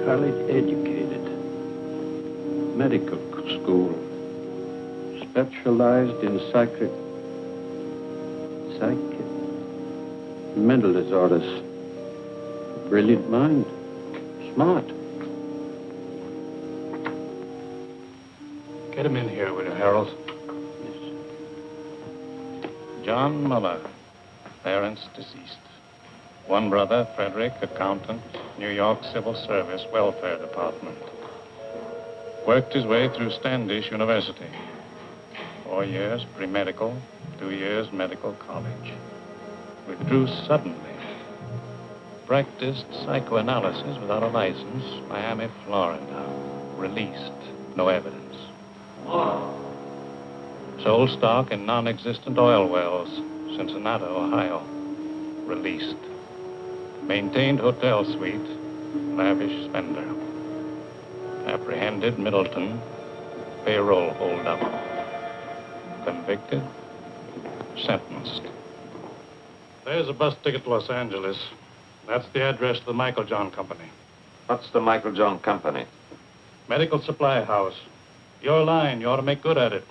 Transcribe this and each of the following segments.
College-educated, medical school, specialized in mental disorders. Brilliant mind, smart. Get him in here, will you, Harold? Yes. John Muller, parents deceased. One brother, Frederick, accountant, New York Civil Service, Welfare Department. Worked his way through Standish University. 4 years pre-medical, 2 years medical college. Withdrew suddenly. Practiced psychoanalysis without a license, Miami, Florida. Released, no evidence. Sold stock in non-existent oil wells, Cincinnati, Ohio. Released. Maintained hotel suite, lavish spender. Apprehended Middleton, payroll holdup. Convicted, sentenced. There's a bus ticket to Los Angeles. That's the address to the Michael John Company. What's the Michael John Company? Medical supply house. Your line, you ought to make good at it.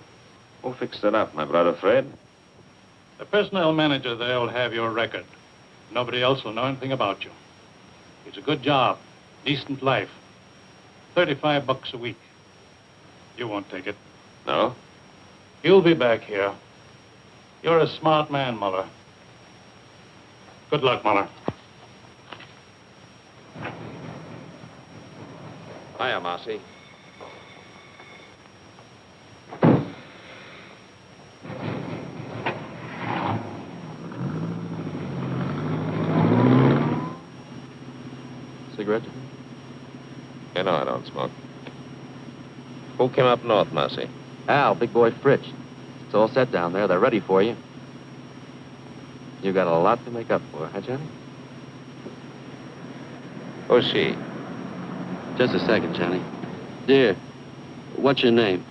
Who fixed it up, my brother Fred? The personnel manager there will have your record. Nobody else will know anything about you. It's a good job, decent life. $35 a week. You won't take it. No? You'll be back here. You're a smart man, Muller. Good luck, Muller. Hiya, Marcy. Cigarette? You know I don't smoke. Who came up north, Marcy? Al, big boy Fritz. It's all set down there. They're ready for you. You got a lot to make up for, huh, Johnny? Who's she? Just a second, Johnny. Dear, what's your name?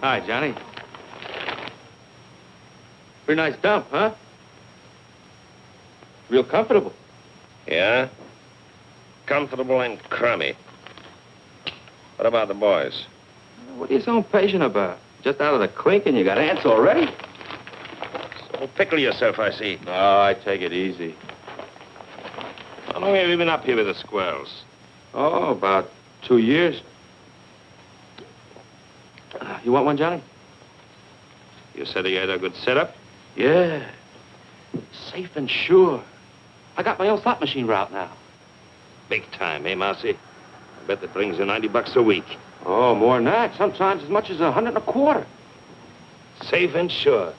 Hi, Johnny. Pretty nice dump, huh? Real comfortable. Yeah? Comfortable and crummy. What about the boys? What are you so impatient about? Just out of the clink and you got ants already? So pickle yourself, I see. Oh, I take it easy. How long have you been up here with the squirrels? Oh, about 2 years. You want one, Johnny? You said you had a good setup? Yeah. Safe and sure. I got my own slot machine route now. Big time, eh, Marcy? I bet that brings you $90 a week. Oh, more than that. Sometimes as much as $125. Safe and sure.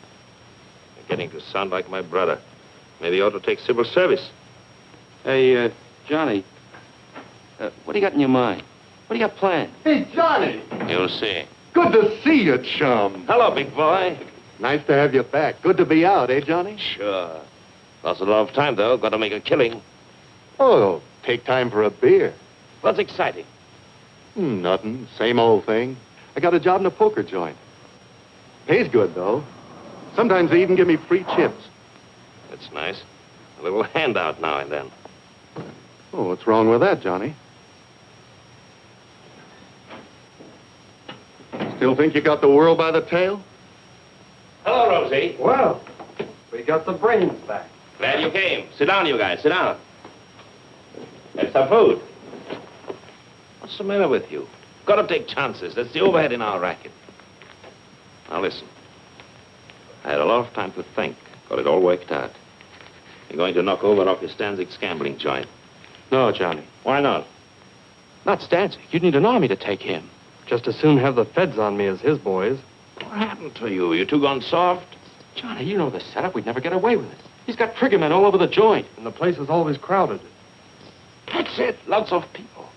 You're getting to sound like my brother. Maybe you ought to take civil service. Hey, Johnny, what do you got in your mind? What do you got planned? Hey, Johnny! You'll see. Good to see you, chum. Hello, big boy. Nice to have you back. Good to be out, eh, Johnny? Sure. Lost a lot of time, though. Got to make a killing. Oh, take time for a beer. What's exciting? Nothing. Same old thing. I got a job in a poker joint. Pays good, though. Sometimes they even give me free chips. That's nice. A little handout now and then. Oh, what's wrong with that, Johnny? Still think you got the world by the tail? Hello, Rosie. Well, we got the brains back. Glad you came. Sit down, you guys. Sit down. Have some food. What's the matter with you? Got to take chances. That's the overhead in our racket. Now, listen. I had a lot of time to think. Got it all worked out. You're going to knock over Rocky Stanzig's gambling joint. No, Johnny. Why not? Not Stanzik. You'd need an army to take him. Just as soon have the feds on me as his boys. What happened to you? You two gone soft? Johnny, you know the setup. We'd never get away with it. He's got trigger men all over the joint. And the place is always crowded. That's it. Lots of people.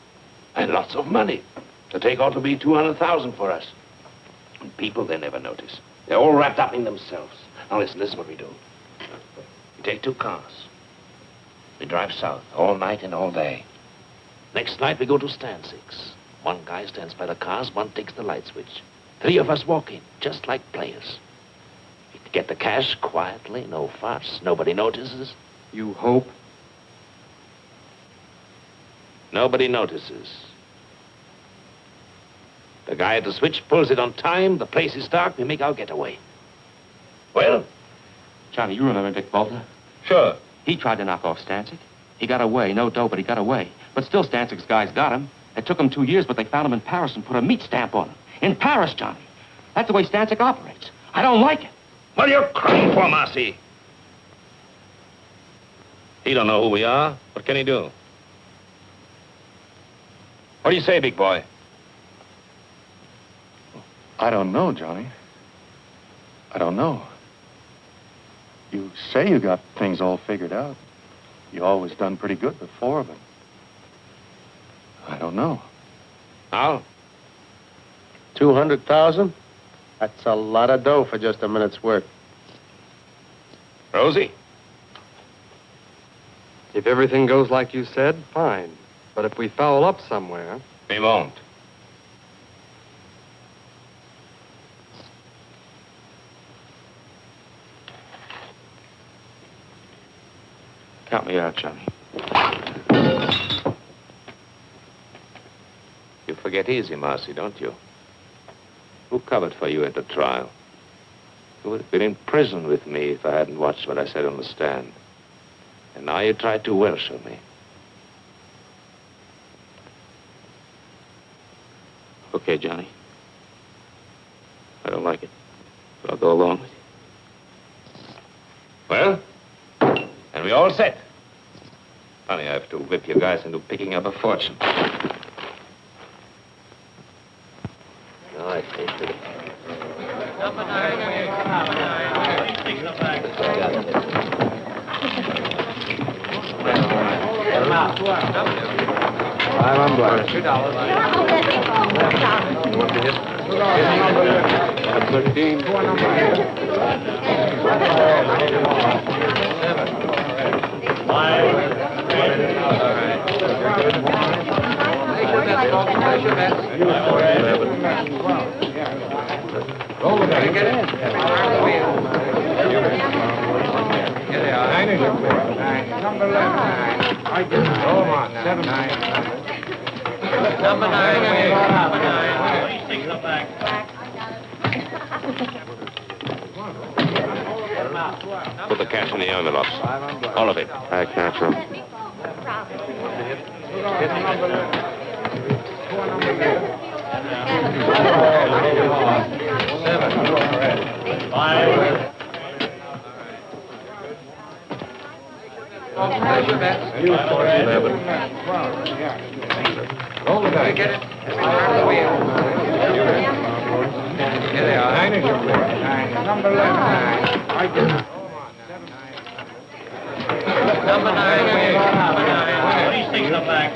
And lots of money. The take ought to be 200,000 for us. And people, they never notice. They're all wrapped up in themselves. Now listen, this is what we do. We take 2 cars. We drive south all night and all day. Next night we go to Stanzig's. One guy stands by the cars, one takes the light switch. 3 of us walk in, just like players. We get the cash quietly, no fuss. Nobody notices. You hope? Nobody notices. The guy at the switch pulls it on time, the place is dark, we make our getaway. Well? Johnny, you remember Dick Bolter? Sure. He tried to knock off Stanzik. He got away. No dough, but he got away. But still, Stanzik's guys got him. It took him 2 years, but they found him in Paris and put a meat stamp on him. In Paris, Johnny. That's the way Stanzik operates. I don't like it. What are you crying for, Marcy? He don't know who we are. What can he do? What do you say, big boy? I don't know, Johnny. I don't know. You say you got things all figured out. You always done pretty good before, but I don't know. How? 200,000? That's a lot of dough for just a minute's work. Rosie? If everything goes like you said, fine. But if we foul up somewhere... We won't. Count me out, Johnny. You forget easy, Marcy, don't you? Who covered for you at the trial? You would have been in prison with me if I hadn't watched what I said on the stand. And now you tried to Welsh me. Okay, Johnny. I don't like it, but I'll go along with you. Well? And we all set. Funny, I have to whip you guys into picking up a fortune. No, I tasted it. Number 9. Take the back. $5 $2. You want to hit? 13. 5. Get it? Here they are. 9 is your four. 9. Number 11. 9. I get it. Go on. 7. 9. Number 9. Number 9. Please take the back. Put the cash in the envelopes. All of it. I can't trust. Roll the dice. Get it. Turn the wheel. Here they are. 9 is your four. 9. Number 11. 9. I get it. Number 9. Number 9. Please take the back.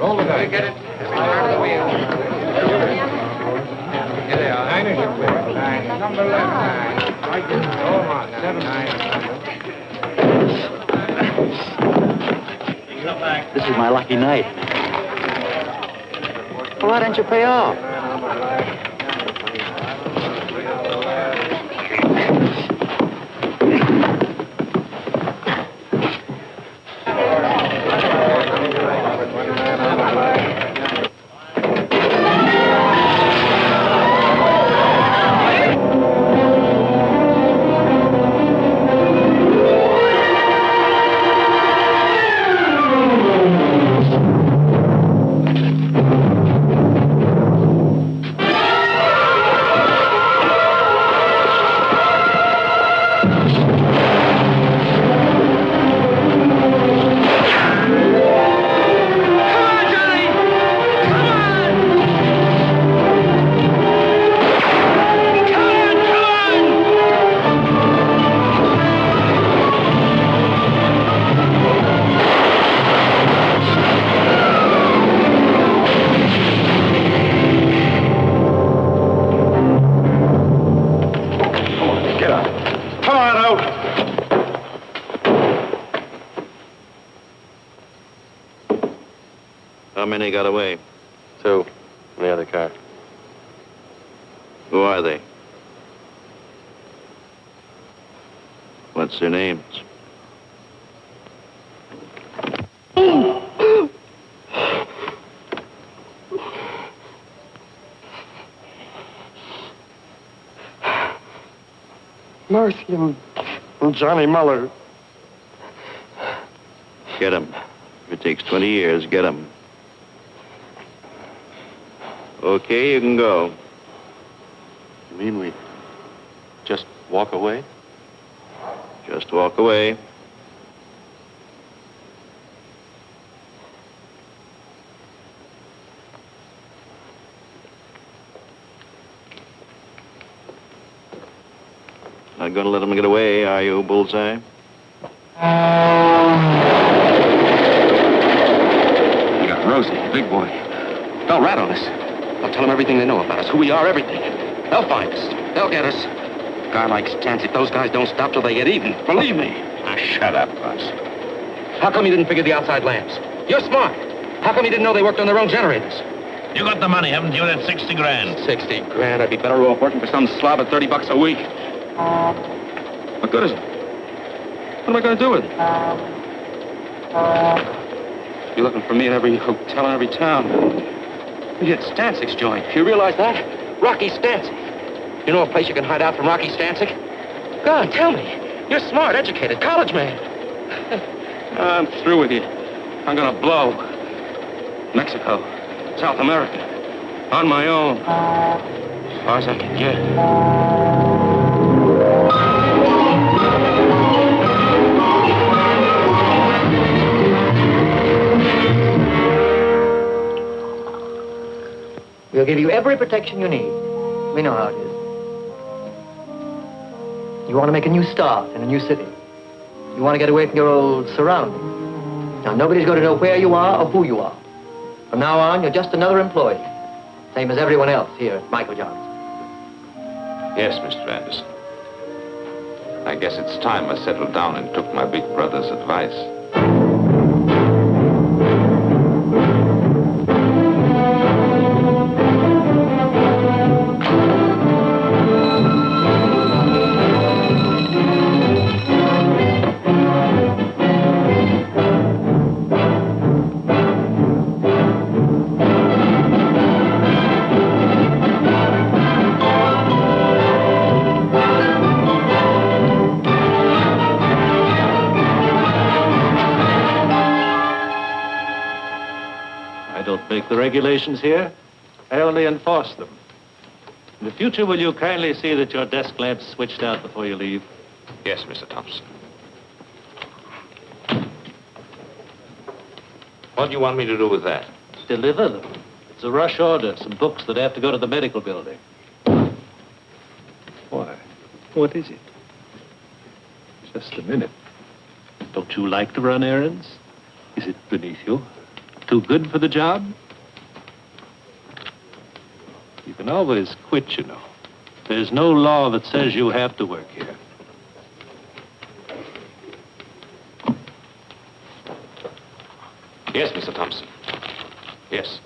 Roll the dice. Get it. Turn the wheel. Here they are. 9 is your four. 9. Number 11. 9. This is my lucky night. Well, why don't you pay off? How many got away? 2 in the other car. Who are they? What's their names? Marcy and Johnny Muller. Get them. If it takes 20 years, get them. Okay, you can go. You mean we just walk away? Just walk away. Not gonna let them get away, are you, Bullseye? We got Rosie, big boy. They'll rat on us. They'll tell them everything they know about us, who we are, everything. They'll find us. They'll get us. A guy like Stancic, those guys don't stop till they get even. Believe me. Now, shut up, Russ. How come you didn't figure the outside lamps? You're smart. How come you didn't know they worked on their own generators? You got the money, haven't you? That's 60 grand. 60 grand. I'd be better off working for some slob at $30 a week. What good is it? What am I going to do with it? You're looking for me in every hotel in every town. We hit Stancic's joint. You realize that? Rocky Stancic. You know a place you can hide out from Rocky Stancic? Go on, tell me. You're smart, educated, college man. I'm through with you. I'm going to blow. Mexico, South America, on my own. As far as I can get. We'll give you every protection you need. We know how it is. You want to make a new start in a new city. You want to get away from your old surroundings. Now, nobody's going to know where you are or who you are. From now on, you're just another employee. Same as everyone else here at Michael Johnson. Yes, Mr. Anderson. I guess it's time I settled down and took my big brother's advice. The regulations here, I only enforce them. In the future, will you kindly see that your desk lamp's switched out before you leave? Yes, Mr. Thompson. What do you want me to do with that? Deliver them. It's a rush order, some books that have to go to the medical building. Why? What is it? Just a minute. Don't you like to run errands? Is it beneath you? Too good for the job? You can always quit, you know. There's no law that says you have to work here. Yes, Mr. Thompson. Yes.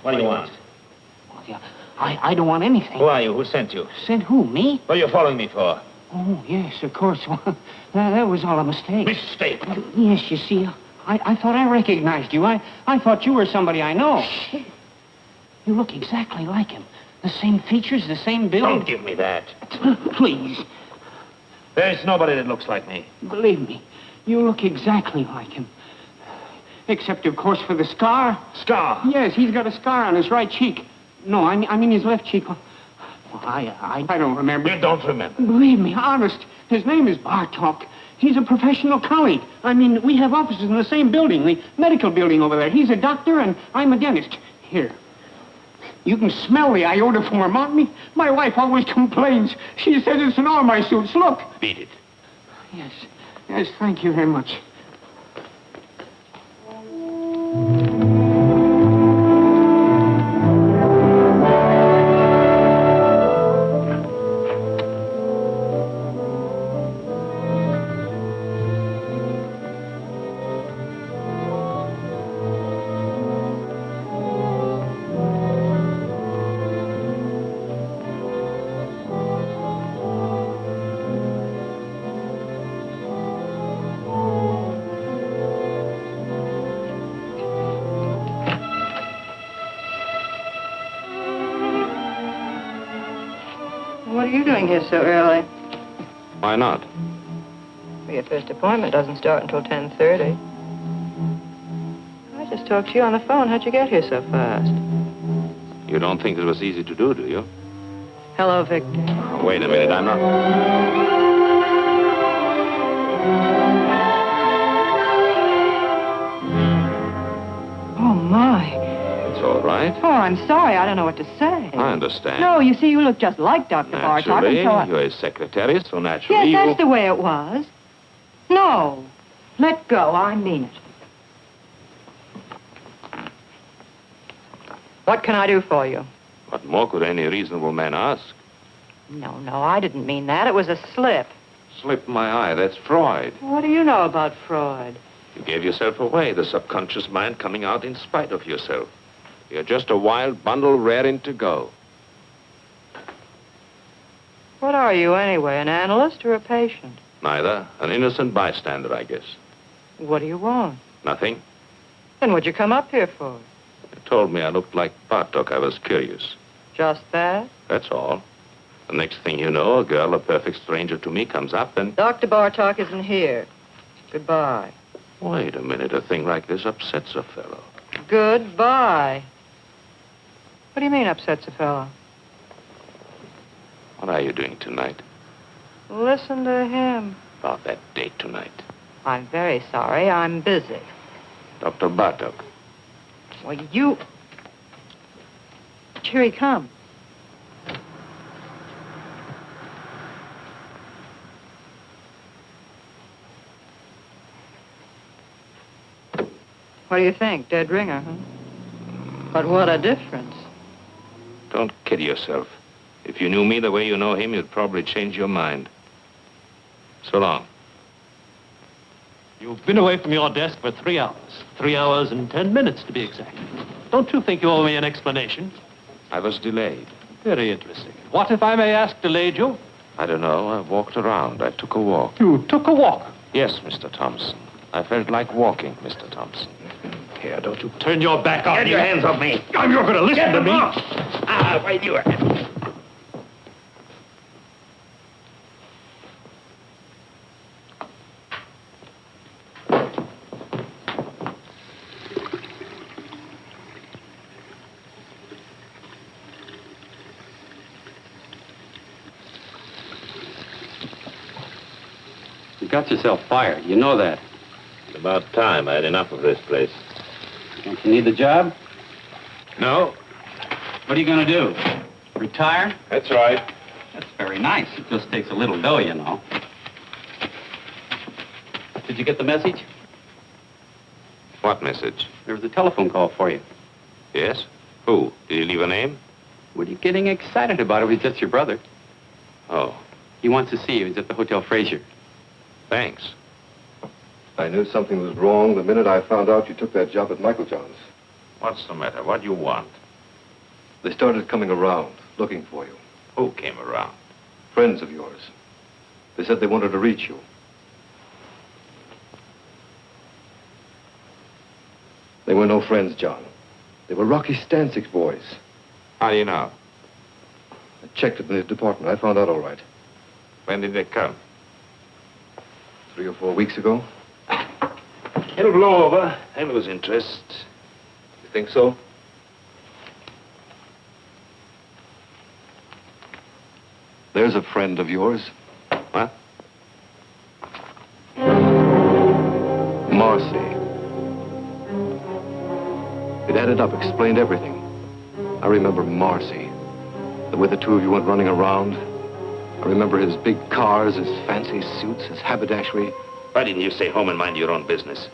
What do you want? I don't want anything. Who are you? Who sent you? Sent who, me? What are you following me for? Oh, yes, of course. Well, that was all a mistake. Mistake? Yes, you see, I thought I recognized you. I thought you were somebody I know. You look exactly like him. The same features, the same build. Don't give me that. Please. There's nobody that looks like me. Believe me, you look exactly like him. Except, of course, for the scar. Scar? Yes, he's got a scar on his right cheek. No, I mean his left cheek. I don't remember. You don't remember? Believe me, honest. His name is Bartok. He's a professional colleague. I mean, we have offices in the same building, the medical building over there. He's a doctor and I'm a dentist. Here. You can smell the iodoform on me. My wife always complains. She says it's in all my suits. Look. Beat it. Yes, thank you very much. What are you doing here so early? Why not? Well, your first appointment doesn't start until 10:30. I just talked to you on the phone. How'd you get here so fast? You don't think it was easy to do you? Hello, Victor. Wait a minute, I'm not... Oh, my. It's all right. Oh, I'm sorry. I don't know what to say. I understand. No, you see, you look just like Dr. Bartok. Naturally, And so you're his secretary, so naturally Yes, that's the way it was. No. Let go. I mean it. What can I do for you? What more could any reasonable man ask? No, I didn't mean that. It was a slip. Slip my eye, that's Freud. What do you know about Freud? You gave yourself away, the subconscious mind coming out in spite of yourself. You're just a wild bundle raring to go. What are you, anyway, an analyst or a patient? Neither. An innocent bystander, I guess. What do you want? Nothing. Then what'd you come up here for? You told me I looked like Bartok. I was curious. Just that? That's all. The next thing you know, a girl, a perfect stranger to me, comes up and... Dr. Bartok isn't here. Goodbye. Wait a minute. A thing like this upsets a fellow. Goodbye. What do you mean upsets a fellow? What are you doing tonight? Listen to him. About that date tonight. I'm very sorry. I'm busy. Dr. Bartok. Well, you... Here he comes. What do you think? Dead ringer, huh? But what a difference. Don't kid yourself. If you knew me the way you know him, you'd probably change your mind. So long. You've been away from your desk for 3 hours. 3 hours and 10 minutes, to be exact. Don't you think you owe me an explanation? I was delayed. Very interesting. What, if I may ask, delayed you? I don't know. I walked around. I took a walk. You took a walk? Yes, Mr. Thompson. I felt like walking, Mr. Thompson. Here, don't you... Turn your back on me. Get your hands off me. You're going to listen to me. Wait, you... You got yourself fired. You know that. It's about time. I had enough of this place. Don't you need the job? No. What are you going to do? Retire? That's right. That's very nice. It just takes a little dough, you know. Did you get the message? What message? There was a telephone call for you. Yes? Who? Did he leave a name? What are you getting excited about? It was just your brother. Oh. He wants to see you. He's at the Hotel Fraser. Thanks. I knew something was wrong the minute I found out you took that job at Michael John's. What's the matter? What do you want? They started coming around, looking for you. Who came around? Friends of yours. They said they wanted to reach you. They were no friends, John. They were Rocky Stanczyk's boys. How do you know? I checked it in his department. I found out all right. When did they come? 3 or 4 weeks ago. It'll blow over. I lose interest. You think so? There's a friend of yours. What? Marcy. It added up, explained everything. I remember Marcy. The way the two of you went running around. I remember his big cars, his fancy suits, his haberdashery. Why didn't you stay home and mind your own business?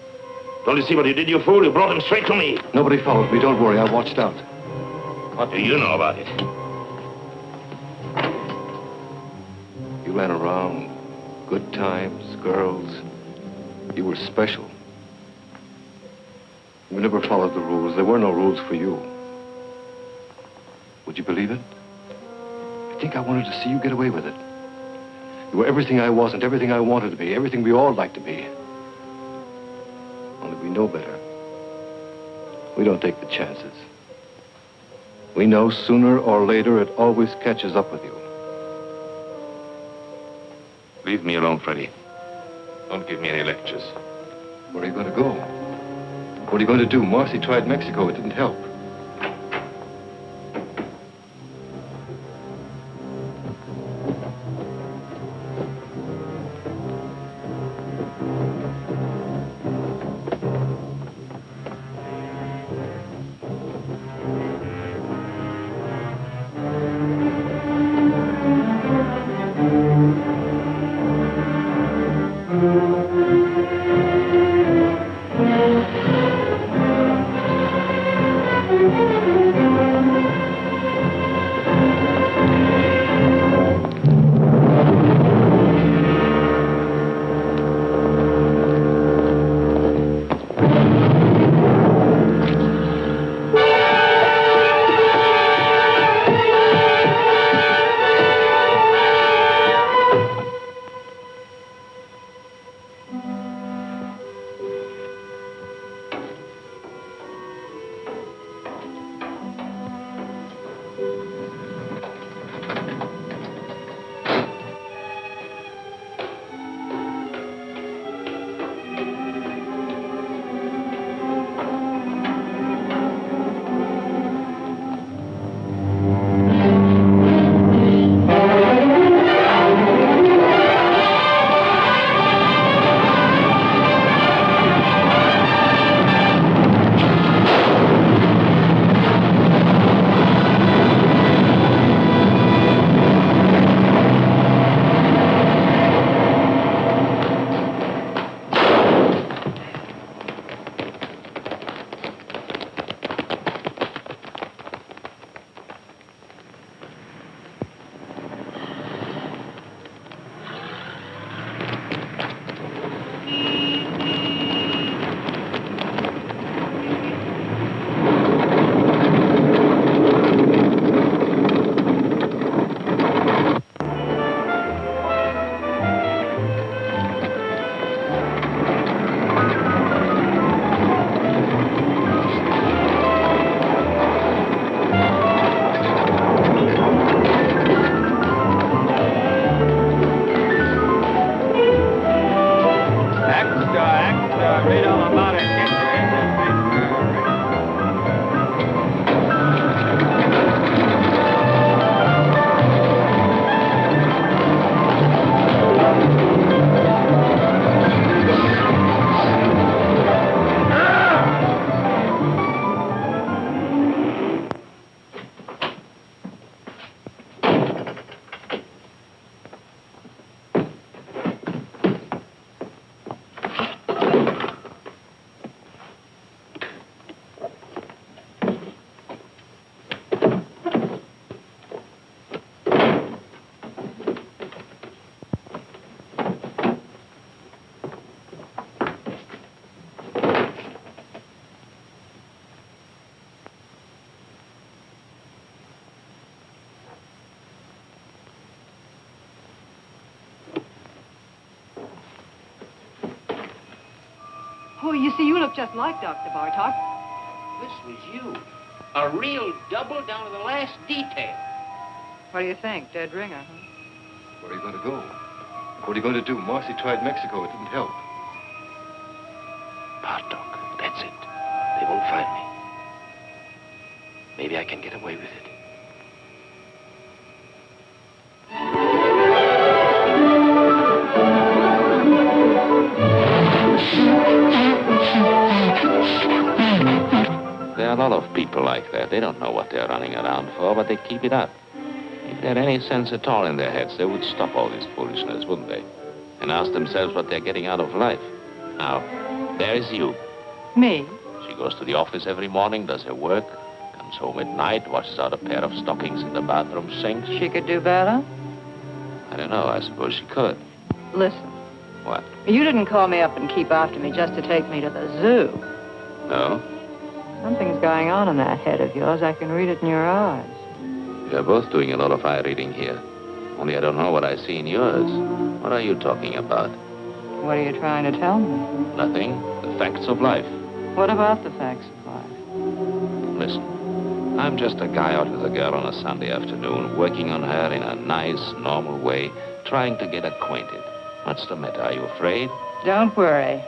Don't you see what you did, you fool? You brought him straight to me. Nobody followed me. Don't worry. I watched out. What do you know about it? You ran around. Good times, girls. You were special. You never followed the rules. There were no rules for you. Would you believe it? I think I wanted to see you get away with it. You were everything I wasn't, everything I wanted to be, everything we all like to be. Only we know better. We don't take the chances. We know sooner or later it always catches up with you. Leave me alone, Freddie. Don't give me any lectures. Where are you going to go? What are you going to do? Marcy tried Mexico. It didn't help. Oh, you see, you look just like Dr. Bartok. This was you. A real double down to the last detail. What do you think? Dead ringer, huh? Where are you going to go? What are you going to do? Marcy tried Mexico. It didn't help. Bartok, that's it. They won't find me. Maybe I can get away with it. There are a lot of people like that. They don't know what they're running around for, but they keep it up. If they had any sense at all in their heads, they would stop all this foolishness, wouldn't they? And ask themselves what they're getting out of life. Now, there is you. Me? She goes to the office every morning, does her work, comes home at night, washes out a pair of stockings in the bathroom sink. She could do better? I don't know. I suppose she could. Listen. What? You didn't call me up and keep after me just to take me to the zoo. No? Something's going on in that head of yours. I can read it in your eyes. We're both doing a lot of eye reading here. Only I don't know what I see in yours. What are you talking about? What are you trying to tell me? Nothing. The facts of life. What about the facts of life? Listen, I'm just a guy out with a girl on a Sunday afternoon, working on her in a nice, normal way, trying to get acquainted. What's the matter? Are you afraid? Don't worry.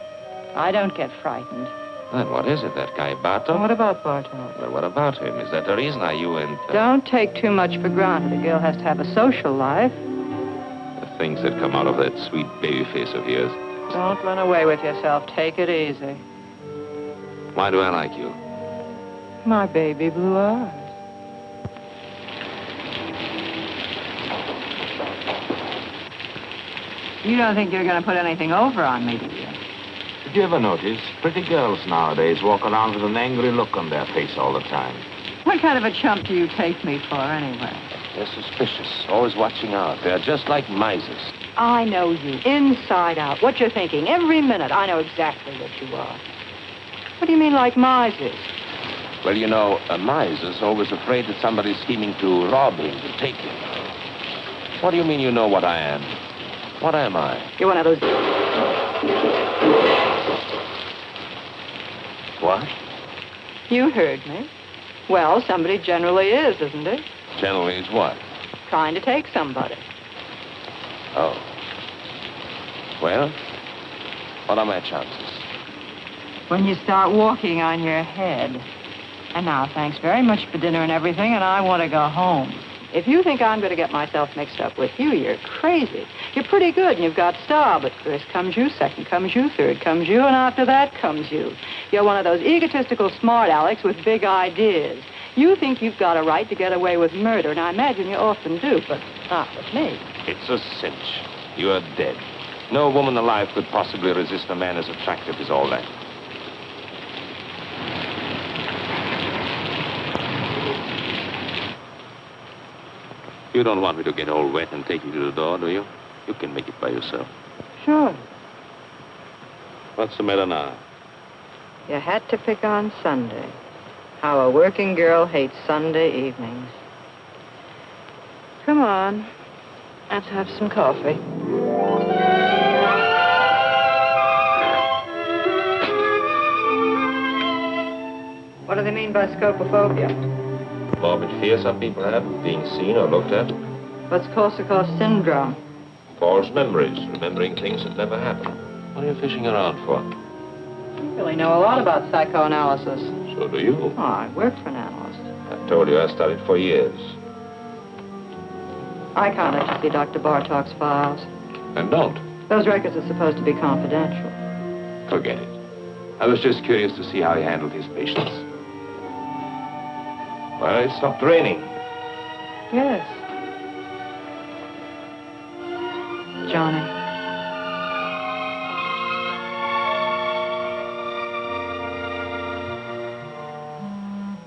I don't get frightened. Then what is it, that guy Bartok? What about Bartok? Well, what about him? Is that the reason? Are you and... Don't take too much for granted. A girl has to have a social life. The things that come out of that sweet baby face of yours. Don't run away with yourself. Take it easy. Why do I like you? My baby blue eyes. You don't think you're going to put anything over on me, do you? Did you ever notice pretty girls nowadays walk around with an angry look on their face all the time? What kind of a chump do you take me for, anyway? They're suspicious, always watching out. They're just like misers. I know you, inside out. What you're thinking, every minute. I know exactly what you are. What do you mean, like misers? Well, you know, a miser's always afraid that somebody's scheming to rob him, to take him. What do you mean you know what I am? What am I? You're one of those... What? You heard me. Well, somebody generally is, isn't it? Generally is what? Trying to take somebody. Oh. Well, what are my chances? When you start walking on your head. And now, thanks very much for dinner and everything, and I want to go home. If you think I'm going to get myself mixed up with you, you're crazy. You're pretty good, and you've got style, but first comes you, second comes you, third comes you, and after that comes you. You're one of those egotistical smart alecks with big ideas. You think you've got a right to get away with murder, and I imagine you often do, but not with me. It's a cinch. You're dead. No woman alive could possibly resist a man as attractive as all that. You don't want me to get all wet and take you to the door, do you? You can make it by yourself. Sure. What's the matter now? You had to pick on Sunday. How a working girl hates Sunday evenings. Come on. Let's have some coffee. What do they mean by scopophobia? Morbid fear some people have of being seen or looked at. What's Korsakoff syndrome? False memories, remembering things that never happened. What are you fishing around for? You really know a lot about psychoanalysis. So do you. Oh, I work for an analyst. I told you I studied for years. I can't let you see Dr. Bartok's files. And don't. Those records are supposed to be confidential. Forget it. I was just curious to see how he handled his patients. Well, it stopped raining. Yes. Johnny.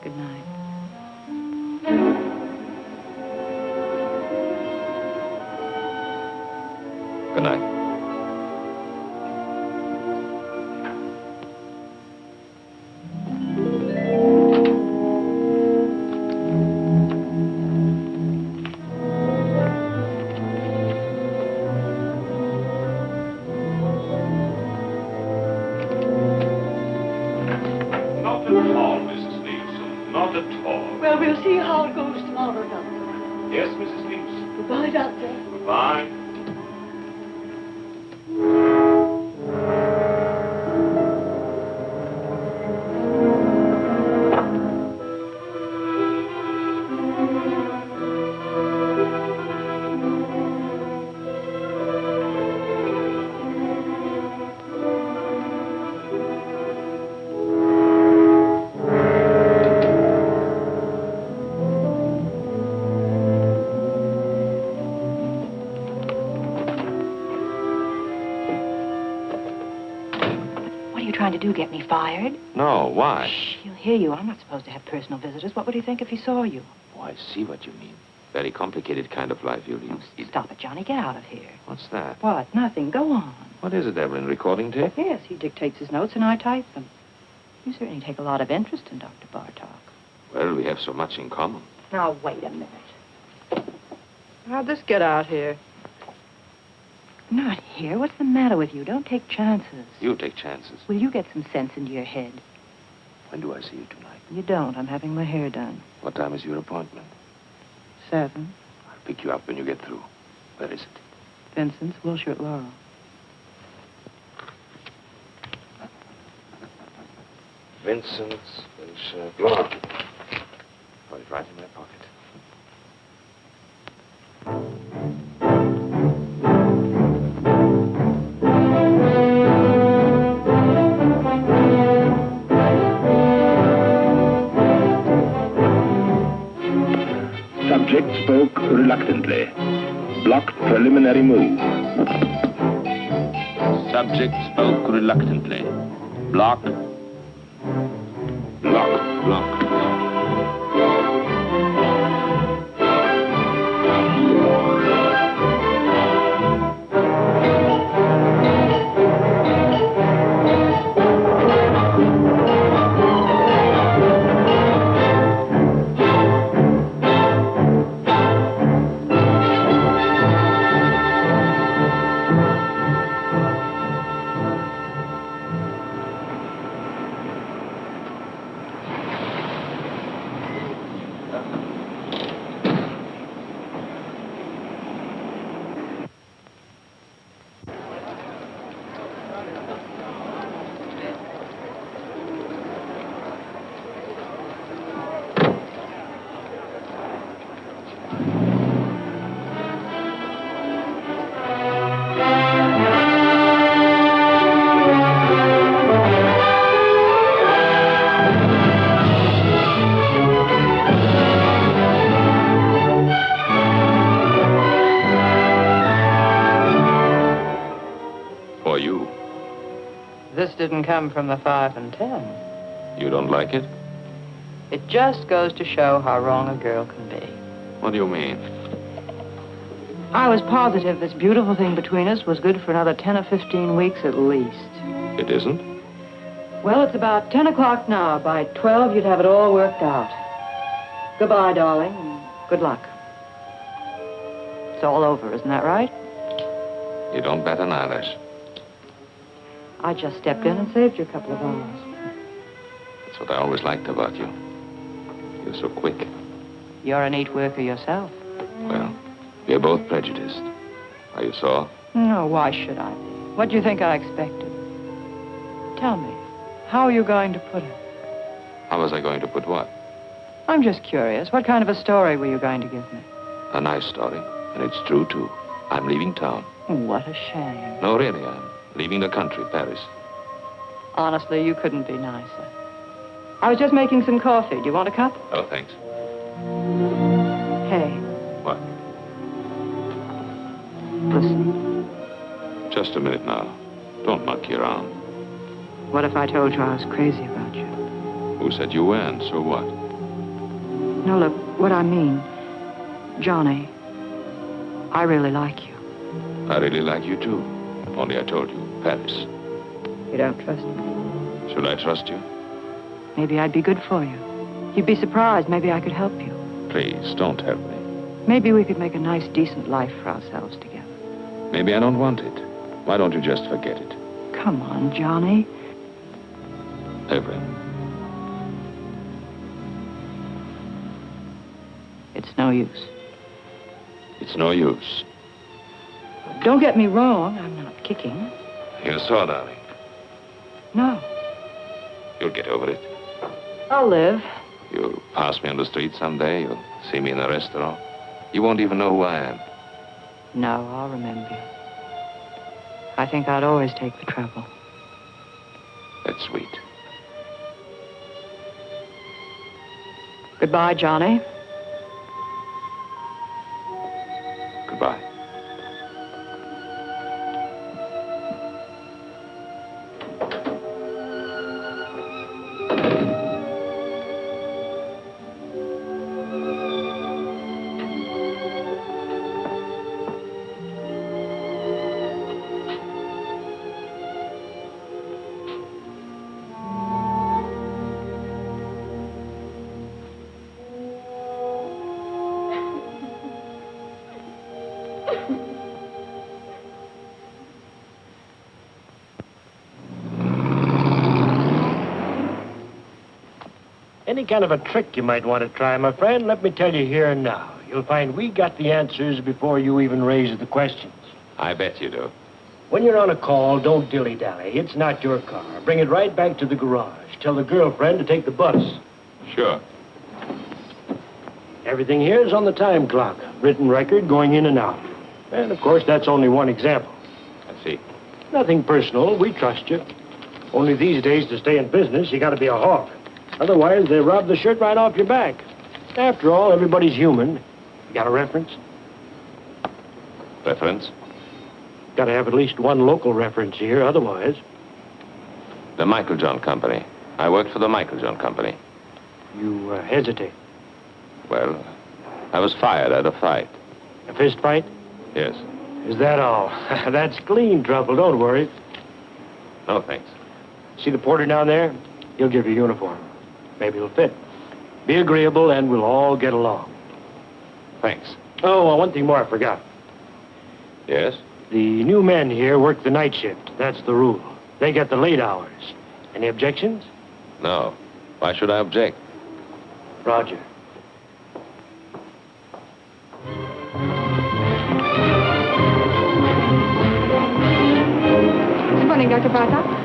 Good night. Good night. Not at all. Well, we'll see how it goes tomorrow, Doctor. Yes, Mrs. Leaves. Goodbye, Doctor. Goodbye. Trying to do, get me fired? No, why? Shh, he'll hear you. I'm not supposed to have personal visitors. What would he think if he saw you? Oh, I see what you mean. Very complicated kind of life you lead. Stop it, Johnny. Get out of here. What's that? What? Nothing. Go on. What is it, Evelyn? Recording tape? Yes, he dictates his notes and I type them. You certainly take a lot of interest in Dr. Bartok. Well, we have so much in common. Now, wait a minute. How'd this get out here? Not here. What's the matter with you? Don't take chances. You take chances. Will you get some sense into your head? When do I see you tonight? You don't. I'm having my hair done. What time is your appointment? 7. I'll pick you up when you get through. Where is it? Vincent's, Wilshire at Laurel. Vincent's, Wilshire at Laurel. Got it right in my pocket. Subject spoke reluctantly. Blocked preliminary move. Subject spoke reluctantly. Block. Block. Block. Didn't come from the 5 and 10. You don't like it? It just goes to show how wrong a girl can be. What do you mean? I was positive this beautiful thing between us was good for another 10 or 15 weeks at least. It isn't? Well, it's about 10 o'clock now. By 12, you'd have it all worked out. Goodbye, darling, and good luck. It's all over, isn't that right? You don't bat an eyelash. I just stepped in and saved you a couple of hours. That's what I always liked about you. You're so quick. You're a neat worker yourself. Well, we're both prejudiced. Are you sore? No, why should I be? What do you think I expected? Tell me, how are you going to put it? How was I going to put what? I'm just curious. What kind of a story were you going to give me? A nice story, and it's true, too. I'm leaving town. What a shame. No, really, I'm leaving the country, Paris. Honestly, you couldn't be nicer. I was just making some coffee. Do you want a cup? Oh, thanks. Hey. What? Listen. Just a minute now. Don't monkey around. What if I told you I was crazy about you? Who said you weren't? So what? No, look, what I mean, Johnny, I really like you. I really like you, too. Only I told you, Paris. You don't trust me? Should I trust you? Maybe I'd be good for you. You'd be surprised. Maybe I could help you. Please, don't help me. Maybe we could make a nice, decent life for ourselves together. Maybe I don't want it. Why don't you just forget it? Come on, Johnny. Evelyn. It's no use. It's no use. Don't get me wrong, I'm not kicking. You're sore, darling. No. You'll get over it. I'll live. You'll pass me on the street someday. You'll see me in a restaurant. You won't even know who I am. No, I'll remember you. I think I'd always take the trouble. That's sweet. Goodbye, Johnny. Goodbye. Any kind of a trick you might want to try, my friend, let me tell you here and now. You'll find we got the answers before you even raise the questions. I bet you do. When you're on a call, don't dilly-dally. It's not your car. Bring it right back to the garage. Tell the girlfriend to take the bus. Sure. Everything here is on the time clock. Written record going in and out. And, of course, that's only one example. I see. Nothing personal. We trust you. Only these days, to stay in business, you got to be a hawk. Otherwise, they rob the shirt right off your back. After all, everybody's human. You got a reference? Reference? Got to have at least one local reference here, otherwise. The Michael John Company. I worked for the Michael John Company. You hesitate. Well, I was fired at a fight. A fist fight? Yes. Is that all? That's clean trouble, don't worry. No, thanks. See the porter down there? He'll give you a uniform. Maybe it'll fit. Be agreeable and we'll all get along. Thanks. Oh, one thing more I forgot. Yes? The new men here work the night shift. That's the rule. They get the late hours. Any objections? No. Why should I object? Roger. Good morning, Dr. Bartok.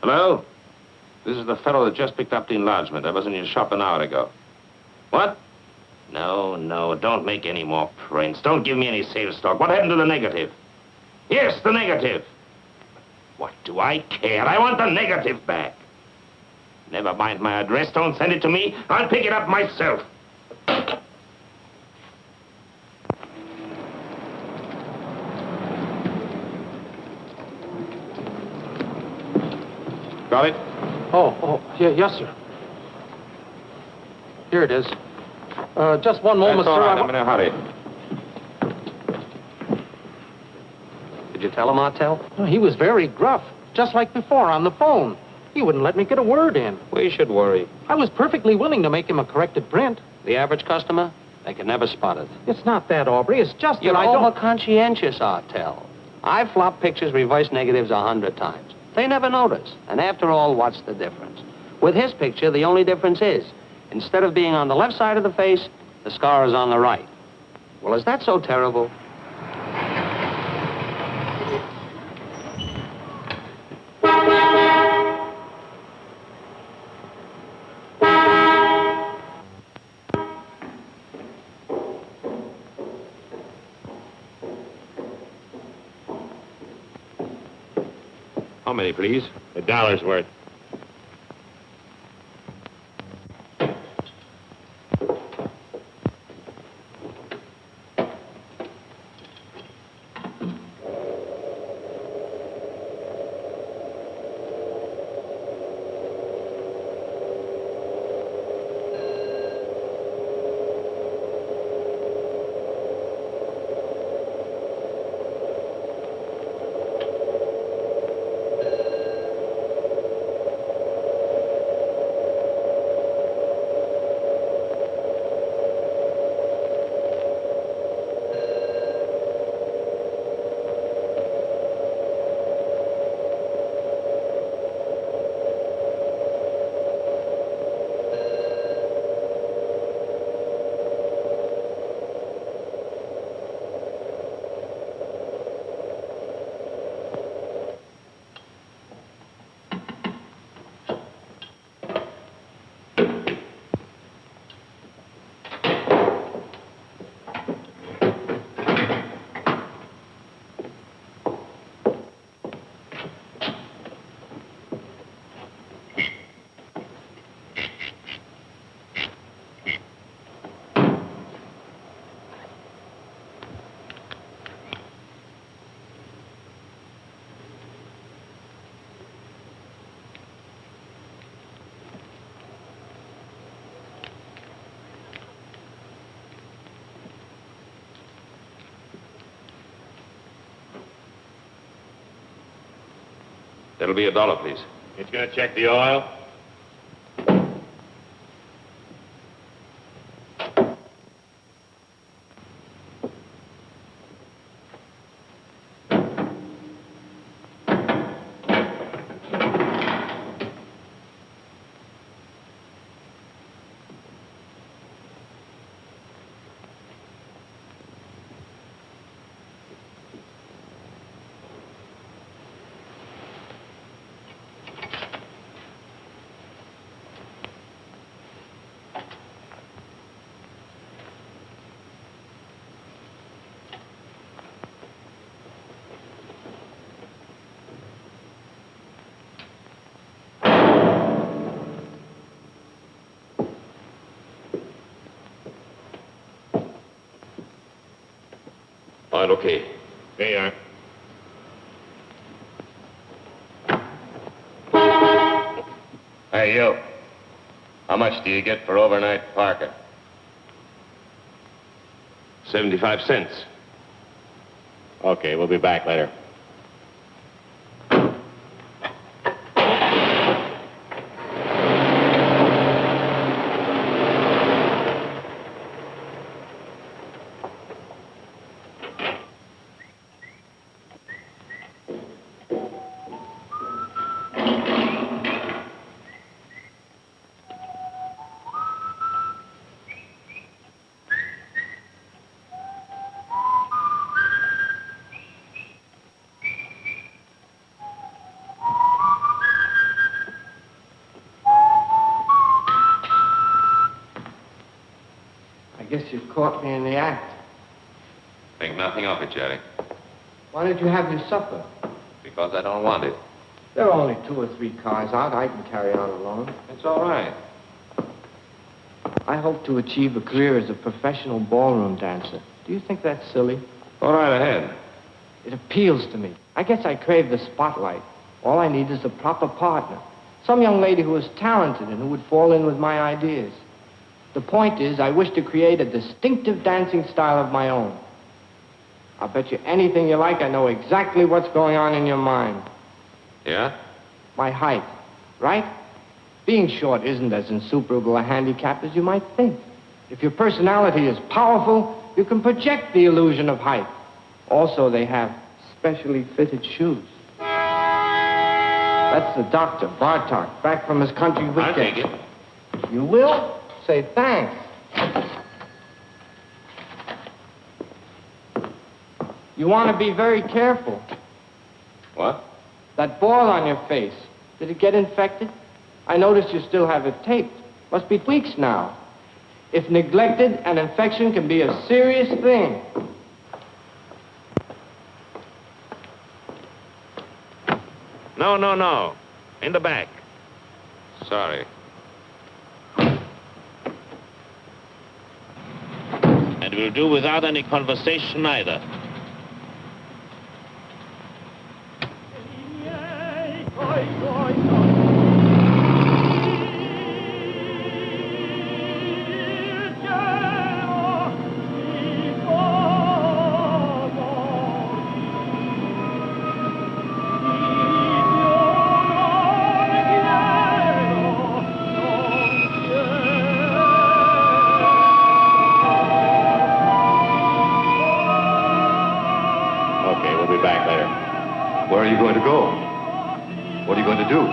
Hello? This is the fellow that just picked up the enlargement. I was in your shop an hour ago. What? No, don't make any more prints. Don't give me any sales talk. What happened to the negative? Yes, the negative. What do I care? I want the negative back. Never mind my address. Don't send it to me. I'll pick it up myself. Got it? Yes, sir. Here it is. Just one moment, That's all sir. right. I'm in a hurry. Did you tell him, Martel? He was very gruff, just like before on the phone. He wouldn't let me get a word in. We should worry. I was perfectly willing to make him a corrected print. The average customer, they can never spot it. It's not that, Aubrey. It's just You're that I don't... over-conscientious, Artel. I've flopped pictures, reverse negatives 100 times. They never notice. And after all, what's the difference? With his picture, the only difference is, instead of being on the left side of the face, the scar is on the right. Well, is that so terrible? How many, please? $1 worth. That'll be $1, please. It's gonna check the oil? All right, okay. There you are. Hey, you. How much do you get for overnight parking? 75 cents. Okay, we'll be back later. you caught me in the act. Think nothing of it, Jerry. Why did you have your supper? Because I don't want it. There are only 2 or 3 cars out. I can carry on alone. It's all right. I hope to achieve a career as a professional ballroom dancer. Do you think that's silly? Go right ahead. It appeals to me. I guess I crave the spotlight. All I need is a proper partner. Some young lady who is talented and who would fall in with my ideas. The point is, I wish to create a distinctive dancing style of my own. I'll bet you anything you like I know exactly what's going on in your mind. Yeah? My height, right? Being short isn't as insuperable a handicap as you might think. If your personality is powerful, you can project the illusion of height. Also, they have specially fitted shoes. That's the doctor, Bartok, back from his country weekend. I'll take it. You will? Say thanks. You want to be very careful. What? That boil on your face, did it get infected? I noticed you still have it taped. Must be weeks now. If neglected, an infection can be a serious thing. No. In the back. Sorry. And we'll do without any conversation either. Where are you going to go? What are you going to do?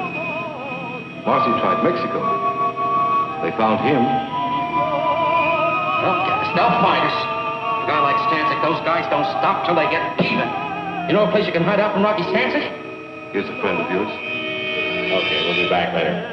Marcy tried Mexico. They found him. They'll get us. They'll find us. A guy like Stancic, those guys don't stop till they get even. You know a place you can hide out from Rocky Stancic? Here's a friend of yours. Okay, we'll be back later.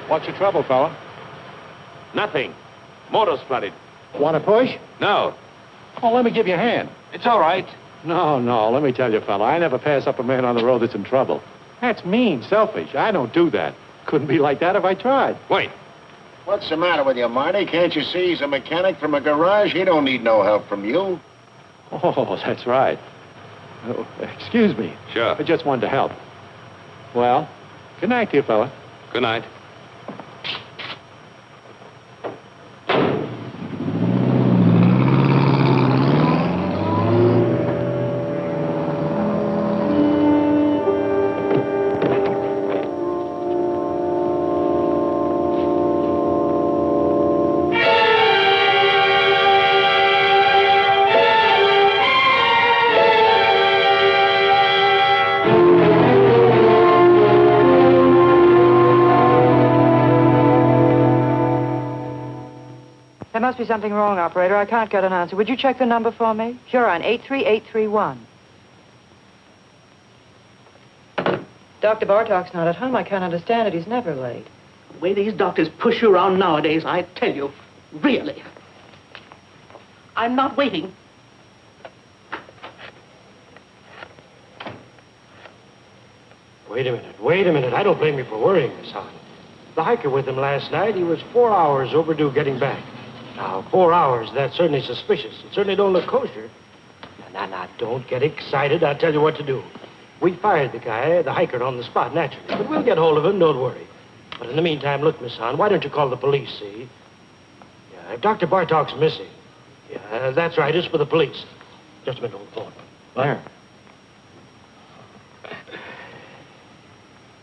What's your trouble, fella? Nothing. Motor's flooded. Want to push? No. Oh, let me give you a hand. It's all right. No, let me tell you, fella, I never pass up a man on the road that's in trouble. That's mean, selfish. I don't do that. Couldn't be like that if I tried. Wait. What's the matter with you, Marty? Can't you see he's a mechanic from a garage? He don't need no help from you. Oh, that's right. Oh, excuse me. Sure. I just wanted to help. Well, good night to you, fella. Good night. There must be something wrong, operator. I can't get an answer. Would you check the number for me? Huron 83831. Dr. Bartok's not at home, I can't understand it. He's never late. The way these doctors push you around nowadays, I tell you, really. I'm not waiting. Wait a minute. I don't blame you for worrying, Miss Hahn. The hiker with him last night, he was 4 hours overdue getting back. Now, 4 hours, that's certainly suspicious. It certainly don't look kosher. Now, don't get excited. I'll tell you what to do. We fired the guy, the hiker, on the spot, naturally. But we'll get hold of him, don't worry. But in the meantime, look, Miss Hahn, why don't you call the police, see? Yeah, Dr. Bartok's missing. Yeah, that's right, it's for the police. Just a minute, hold the phone. Where?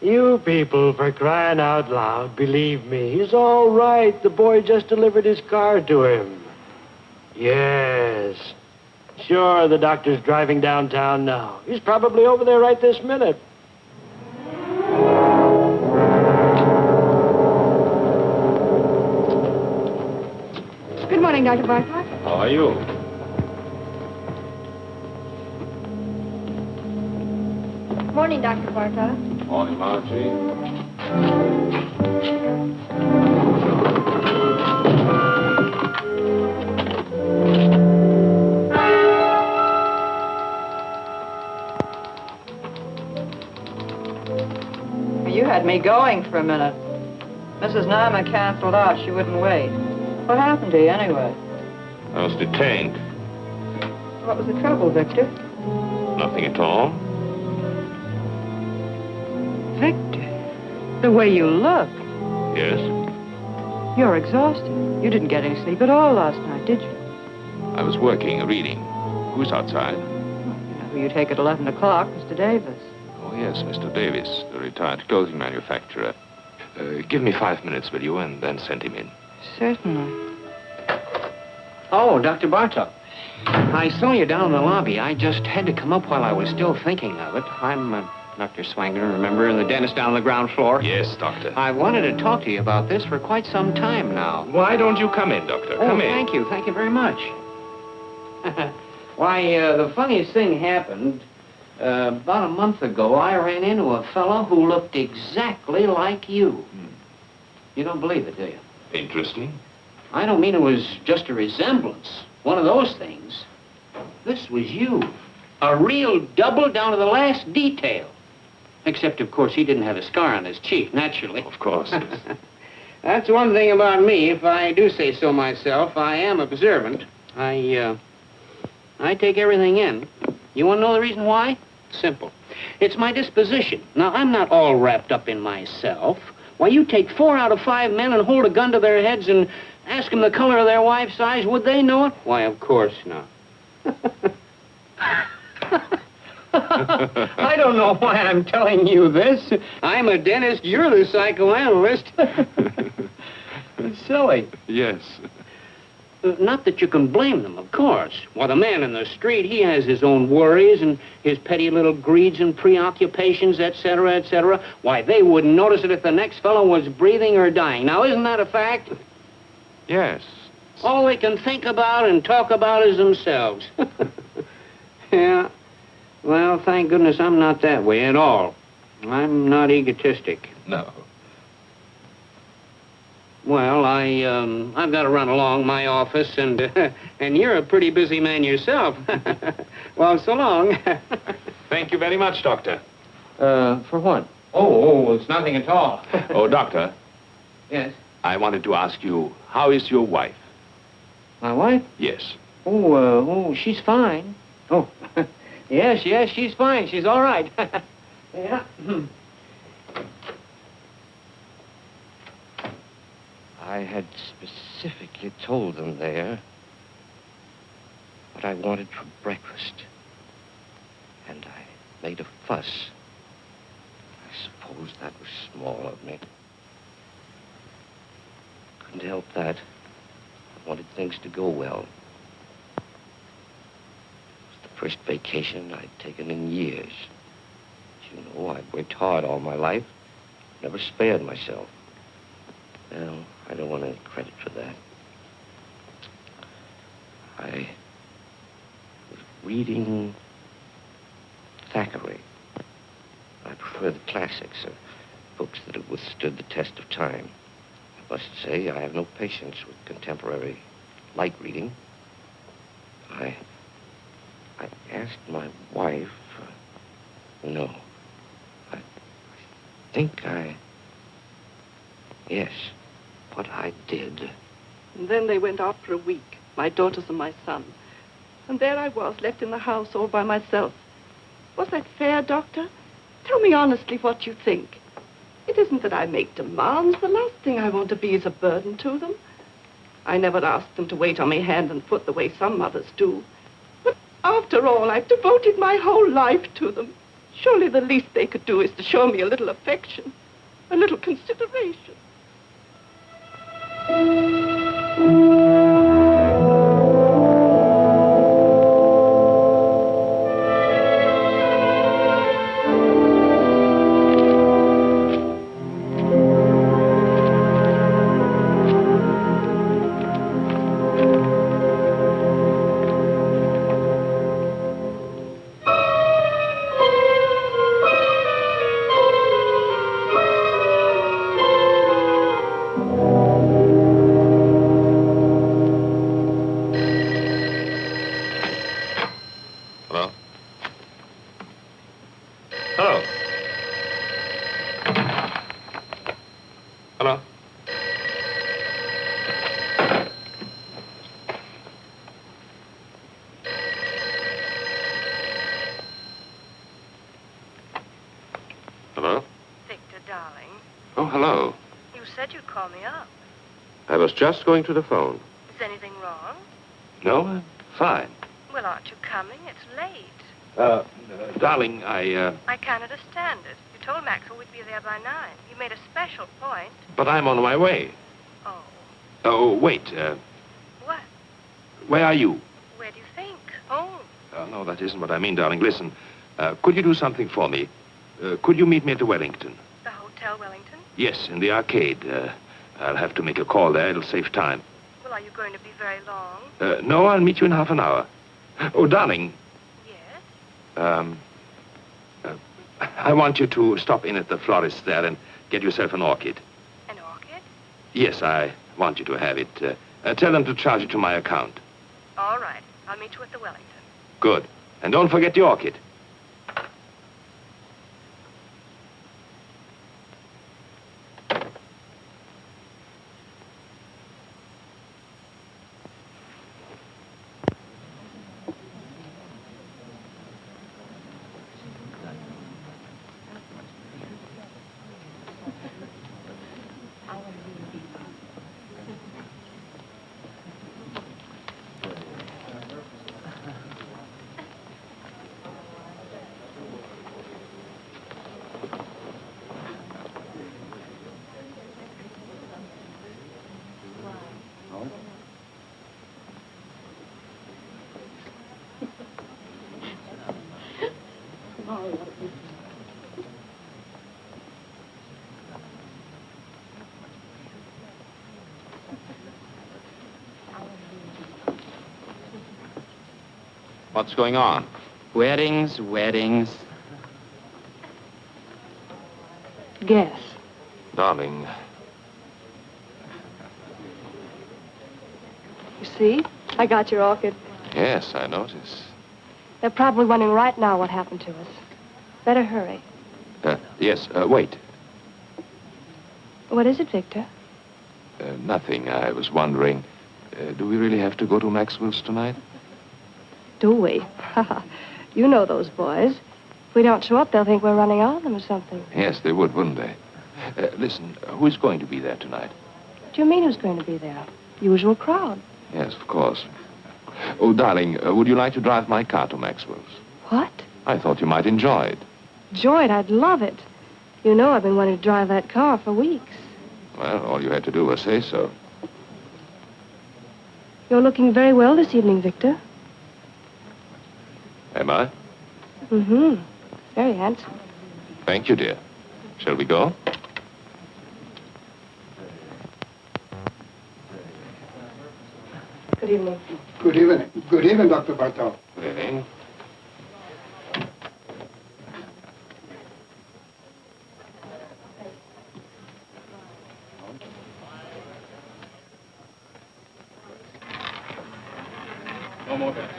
You people, for crying out loud, believe me, he's all right. The boy just delivered his car to him. Yes. Sure, the doctor's driving downtown now. He's probably over there right this minute. Good morning, Dr. Bartok. How are you? Morning, Dr. Bartok. Morning, Margie. You had me going for a minute. Mrs. Nama canceled out. She wouldn't wait. What happened to you, anyway? I was detained. What was the trouble, Victor? Nothing at all. Victor, the way you look. Yes? You're exhausted. You didn't get any sleep at all last night, did you? I was working, reading. Who's outside? You know who you take at 11 o'clock, Mr. Davis. Oh, yes, Mr. Davis, the retired clothing manufacturer. Give me 5 minutes, will you, and then send him in. Certainly. Oh, Dr. Bartok. I saw you down in the lobby. I just had to come up while I was still thinking of it. I'm Dr. Swanger, remember, and the dentist down on the ground floor? Yes, doctor. I wanted to talk to you about this for quite some time now. Why don't you come in, doctor? Come in. Thank you. Thank you very much. Why, the funniest thing happened. About a month ago, I ran into a fellow who looked exactly like you. You don't believe it, do you? Interesting. I don't mean it was just a resemblance. One of those things. This was you. A real double down to the last detail. Except, of course, he didn't have a scar on his cheek, naturally. Of course. That's one thing about me, if I do say so myself. I am observant. I take everything in. You want to know the reason why? Simple. It's my disposition. Now, I'm not all wrapped up in myself. Why, you take 4 out of 5 men and hold a gun to their heads and ask them the color of their wife's eyes. Would they know it? Why, of course not. I don't know why I'm telling you this. I'm a dentist. You're the psychoanalyst. It's silly. Yes. Not that you can blame them, of course. Why, the man in the street, he has his own worries and his petty little greeds and preoccupations, etc., etc. Why, they wouldn't notice it if the next fellow was breathing or dying. Now, isn't that a fact? Yes. All they can think about and talk about is themselves. Yeah. Well, thank goodness I'm not that way at all. I'm not egotistic. No. Well, I've got to run along my office, and you're a pretty busy man yourself. Well, so long. Thank you very much, doctor. For what? Oh, it's nothing at all. Oh, doctor. Yes? I wanted to ask you, how is your wife? My wife? Yes. Oh, she's fine. Oh, yes, she's fine. She's all right. Yeah. I had specifically told them there what I wanted for breakfast. And I made a fuss. I suppose that was small of me. Couldn't help that. I wanted things to go well. It was the first vacation I'd taken in years. As you know, I've worked hard all my life. Never spared myself. Well, I don't want any credit for that. I was reading Thackeray. I prefer the classics, books that have withstood the test of time. I must say I have no patience with contemporary light reading. I asked my wife. No. I think yes, what I did. And then they went out for a week, my daughters and my son. And there I was, left in the house all by myself. Was that fair, Doctor? Tell me honestly what you think. It isn't that I make demands. The last thing I want to be is a burden to them. I never asked them to wait on me hand and foot the way some mothers do. But after all, I've devoted my whole life to them. Surely the least they could do is to show me a little affection, a little consideration. I was just going to the phone. Is anything wrong? No, I'm fine. Well, aren't you coming? It's late. Darling, I can't understand it. You told Maxwell we'd be there by 9. You made a special point. But I'm on my way. Oh. Oh, wait. What? Where are you? Where do you think? Home. No, that isn't what I mean, darling. Listen, could you do something for me? Could you meet me at the Wellington? The Hotel Wellington? Yes, in the arcade. I'll have to make a call there. It'll save time. Well, are you going to be very long? No, I'll meet you in half an hour. Oh, darling. Yes? I want you to stop in at the florist there and get yourself an orchid. An orchid? Yes, I want you to have it. Tell them to charge it to my account. All right. I'll meet you at the Wellington. Good. And don't forget the orchid. What's going on? Weddings, weddings. Guess. Darling. You see? I got your orchid. Yes, I notice. They're probably wondering right now what happened to us. Better hurry. Yes, wait. What is it, Victor? Nothing. I was wondering, do we really have to go to Maxwell's tonight? Do we? You know those boys. If we don't show up, they'll think we're running on them or something. Yes, they would, wouldn't they? Listen, who's going to be there tonight? What do you mean who's going to be there? Usual crowd. Yes, of course. Oh, darling, would you like to drive my car to Maxwell's? What? I thought you might enjoy it. Enjoy it? I'd love it. You know I've been wanting to drive that car for weeks. Well, all you had to do was say so. You're looking very well this evening, Victor. Am I? Mm-hmm. Very handsome. Thank you, dear. Shall we go? Good evening. Good evening. Good evening, Dr. Bartok. Good evening. No more there.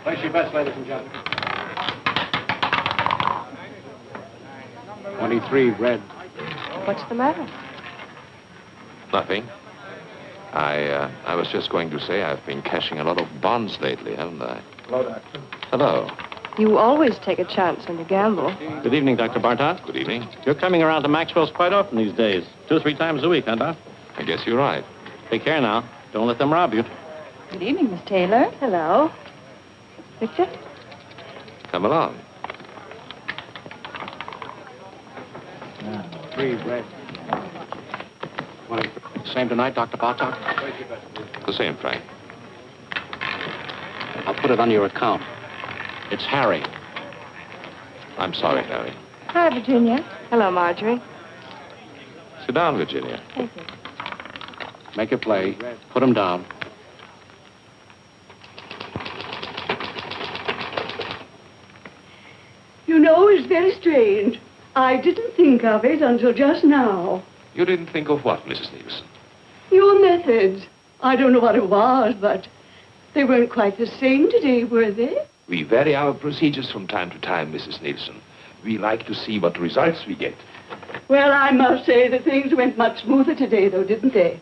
Place your bets, ladies and gentlemen. 23 red. What's the matter? Nothing. I was just going to say I've been cashing a lot of bonds lately, haven't I? Hello, Doctor. Hello. You always take a chance when you gamble. Good evening, Dr. Bartok. Good evening. You're coming around to Maxwell's quite often these days. 2 or 3 times a week, huh, Doc? I guess you're right. Take care now. Don't let them rob you. Good evening, Miss Taylor. Hello. Victor? Come along. 3 red. Same tonight, Dr. Bartok? The same, Frank. I'll put it on your account. It's Harry. I'm sorry, Harry. Hi, Virginia. Hello, Marjorie. Sit down, Virginia. Thank you. Make a play. Put him down. You know, it's very strange. I didn't think of it until just now. You didn't think of what, Mrs. Nielsen? Your methods. I don't know what it was, but they weren't quite the same today, were they? We vary our procedures from time to time, Mrs. Nielsen. We like to see what results we get. Well, I must say that things went much smoother today, though, didn't they?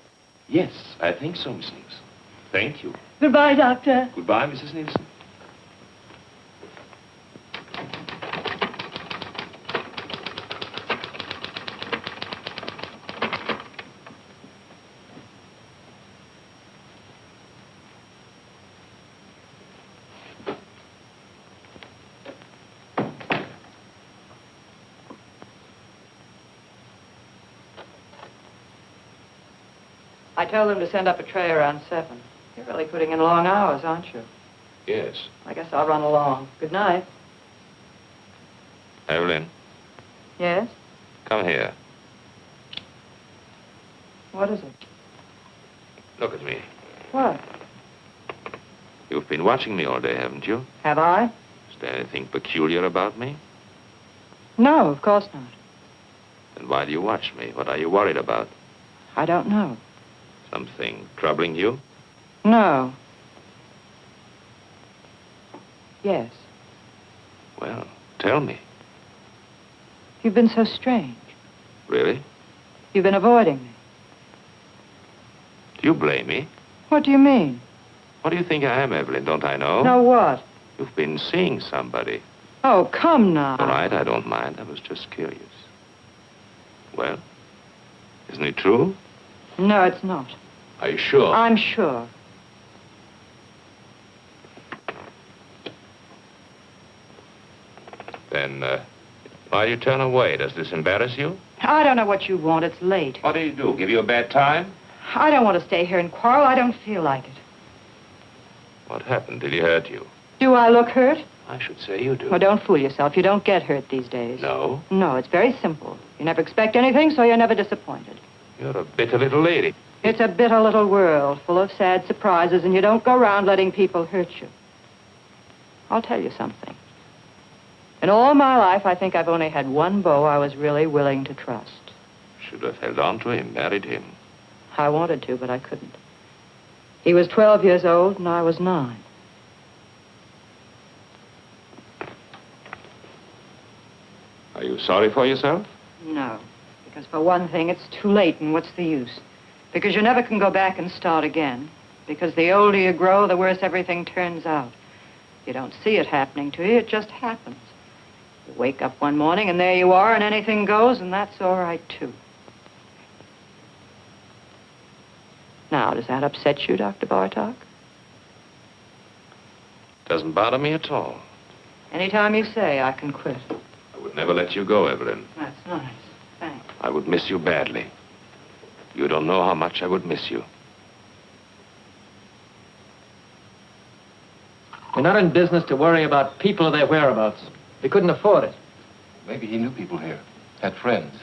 Yes, I think so, Miss Nielsen. Thank you. Goodbye, Doctor. Goodbye, Mrs. Nielsen. I told them to send up a tray around 7. You're really putting in long hours, aren't you? Yes. I guess I'll run along. Good night. Evelyn, Yes? come here. What is it? Look at me. What? You've been watching me all day, haven't you? Have I? Is there anything peculiar about me? No, of course not. Then why do you watch me? What are you worried about? I don't know. Something troubling you? No. Yes. Well, tell me. You've been so strange. Really? You've been avoiding me. Do you blame me? What do you mean? What do you think I am, Evelyn? Don't I know? No what? You've been seeing somebody. Oh, come now. All right, I don't mind. I was just curious. Well, isn't it true? No, it's not. Are you sure? I'm sure. Then, why do you turn away? Does this embarrass you? I don't know what you want. It's late. What do you do? Give you a bad time? I don't want to stay here and quarrel. I don't feel like it. What happened? Did he hurt you? Do I look hurt? I should say you do. Well, don't fool yourself. You don't get hurt these days. No? No, it's very simple. You never expect anything, so you're never disappointed. You're a bitter little lady. It's a bitter little world full of sad surprises, and you don't go around letting people hurt you. I'll tell you something. In all my life, I think I've only had one beau I was really willing to trust. Should have held on to him, married him. I wanted to, but I couldn't. He was 12 years old, and I was 9. Are you sorry for yourself? No, because for one thing, it's too late, and what's the use? Because you never can go back and start again. Because the older you grow, the worse everything turns out. You don't see it happening to you, it just happens. You wake up one morning, and there you are, and anything goes, and that's all right, too. Now, does that upset you, Dr. Bartok? Doesn't bother me at all. Anytime you say, I can quit. I would never let you go, Evelyn. That's nice. Thanks. I would miss you badly. You don't know how much I would miss you. We're not in business to worry about people or their whereabouts. We couldn't afford it. Maybe he knew people here, had friends.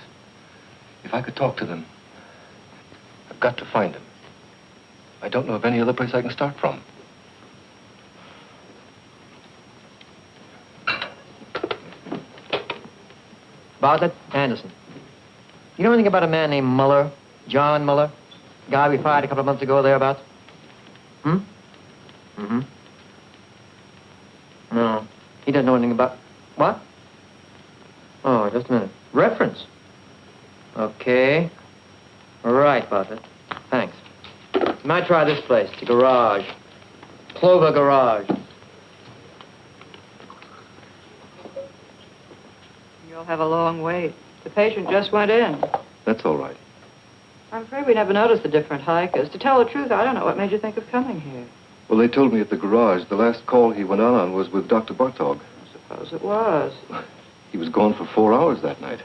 If I could talk to them, I've got to find them. I don't know of any other place I can start from. Bartlett, Anderson. You know anything about a man named Muller? John Muller? Guy we fired a couple of months ago, thereabouts? Hmm? Mm-hmm. No. He doesn't know anything about... What? Oh, just a minute. Reference. Okay. Right about it. Thanks. You might try this place, the garage. Clover Garage. You'll have a long wait. The patient just went in. That's all right. I'm afraid we never noticed the different hikers. To tell the truth, I don't know what made you think of coming here. Well, they told me at the garage the last call he went on was with Dr. Bartok. I suppose it was. He was gone for 4 hours that night.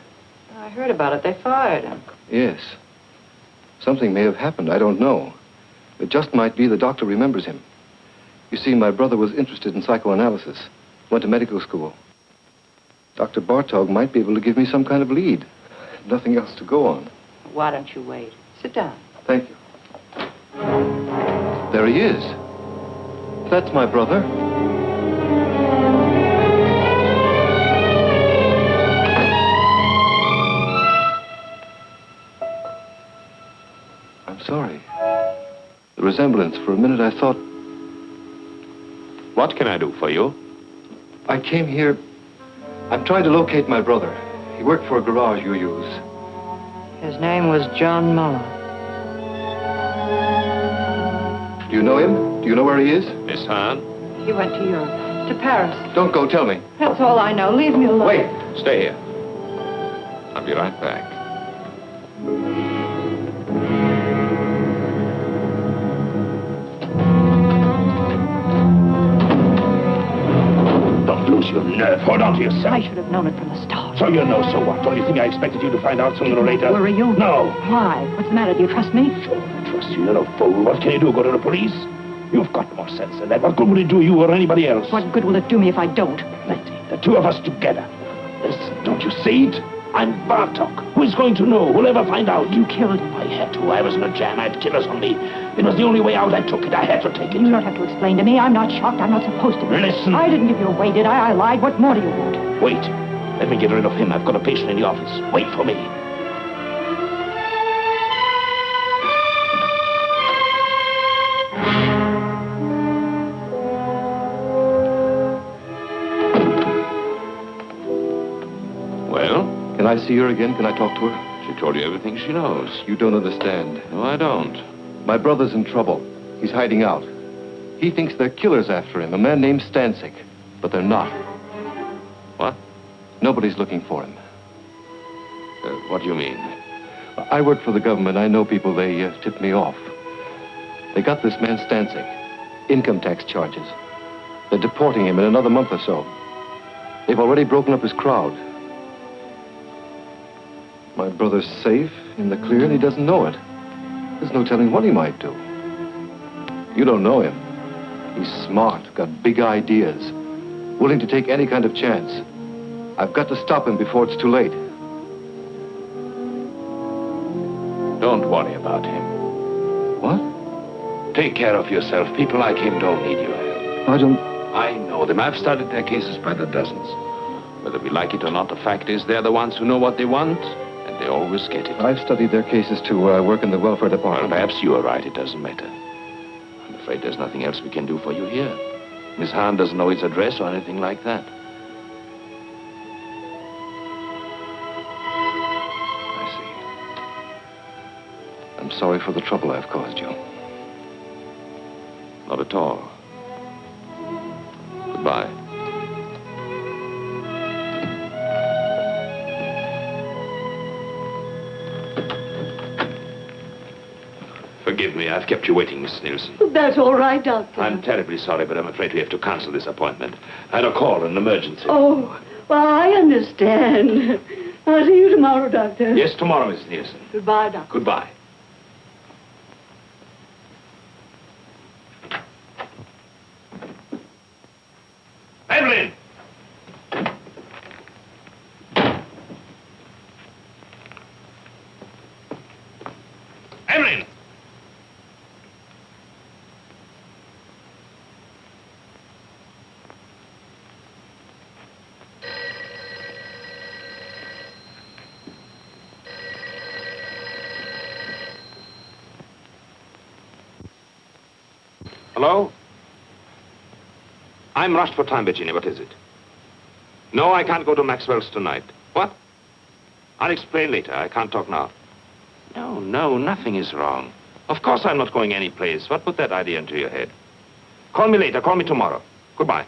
I heard about it. They fired him. Yes. Something may have happened. I don't know. It just might be the doctor remembers him. You see, my brother was interested in psychoanalysis. Went to medical school. Dr. Bartok might be able to give me some kind of lead. Nothing else to go on. Why don't you wait? Sit down. Thank you. There he is. That's my brother. I'm sorry. The resemblance, for a minute I thought... What can I do for you? I came here... I'm trying to locate my brother. He worked for a garage you use. His name was John Muller. Do you know him? Do you know where he is? Miss Hahn? He went to Europe, to Paris. Don't go, tell me. That's all I know. Leave me alone. Wait. Stay here. I'll be right back. Don't lose your nerve. Hold on to yourself. I should have known it from the start. So you know, so what? Don't you think I expected you to find out sooner or later? Worry you? No. Why? What's the matter? Do you trust me? Sure, I trust you. You're no fool. What can you do? Go to the police? You've got more sense than that. What good will it do you or anybody else? What good will it do me if I don't? Plenty. The two of us together. Listen, don't you see it? I'm Bartok. Who's going to know? Who'll ever find out? You killed him. I had to. I was in a jam. I had killers on me. It was the only way out. I took it. I had to take it. You don't have to explain to me. I'm not shocked. I'm not supposed to be. Listen. I didn't give you away, did I? I lied. What more do you want? Wait. Let me get rid of him. I've got a patient in the office. Wait for me. Can I see her again? Can I talk to her? She told you everything she knows. You don't understand. No, I don't. My brother's in trouble. He's hiding out. He thinks they're killers after him, a man named Stancic. But they're not. What? Nobody's looking for him. What do you mean? I work for the government. I know people. They tipped me off. They got this man Stancic. Income tax charges. They're deporting him in another month or so. They've already broken up his crowd. My brother's safe, in the clear, and he doesn't know it. There's no telling what he might do. You don't know him. He's smart, got big ideas, willing to take any kind of chance. I've got to stop him before it's too late. Don't worry about him. What? Take care of yourself. People like him don't need your help. I know them. I've studied their cases by the dozens. Whether we like it or not, the fact is they're the ones who know what they want, and they always get it. I've studied their cases, too. I work in the welfare department. Well, perhaps you are right. It doesn't matter. I'm afraid there's nothing else we can do for you here. Miss Hahn doesn't know his address or anything like that. I see. I'm sorry for the trouble I've caused you. Not at all. Goodbye. Forgive me, I've kept you waiting, Miss Nielsen. That's all right, Doctor. I'm terribly sorry, but I'm afraid we have to cancel this appointment. I had a call, an emergency. Oh, well, I understand. I'll see you tomorrow, Doctor. Yes, tomorrow, Miss Nielsen. Goodbye, Doctor. Goodbye. Evelyn! Evelyn! Hello? I'm rushed for time, Virginia. What is it? No, I can't go to Maxwell's tonight. What? I'll explain later. I can't talk now. No, nothing is wrong. Of course I'm not going anyplace. What put that idea into your head? Call me later. Call me tomorrow. Goodbye.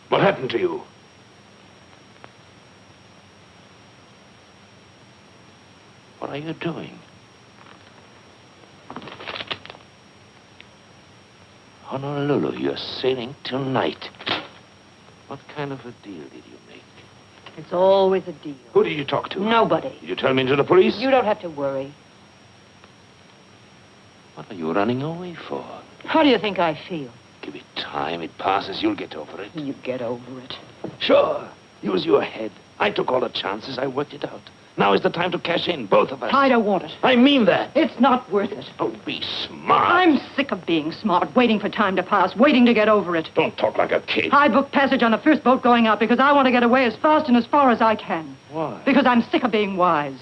What happened to you? What are you doing? Honolulu, you're sailing tonight. What kind of a deal did you make? It's always a deal. Who did you talk to? Nobody. Did you tell me to the police? You don't have to worry. What are you running away for? How do you think I feel? Give it time. It passes. You'll get over it. You get over it. Sure. Use your head. I took all the chances. I worked it out. Now is the time to cash in, both of us. I don't want it. I mean that. It's not worth it. Oh, be smart. I'm sick of being smart, waiting for time to pass, waiting to get over it. Don't talk like a kid. I booked passage on the first boat going out because I want to get away as fast and as far as I can. Why? Because I'm sick of being wise.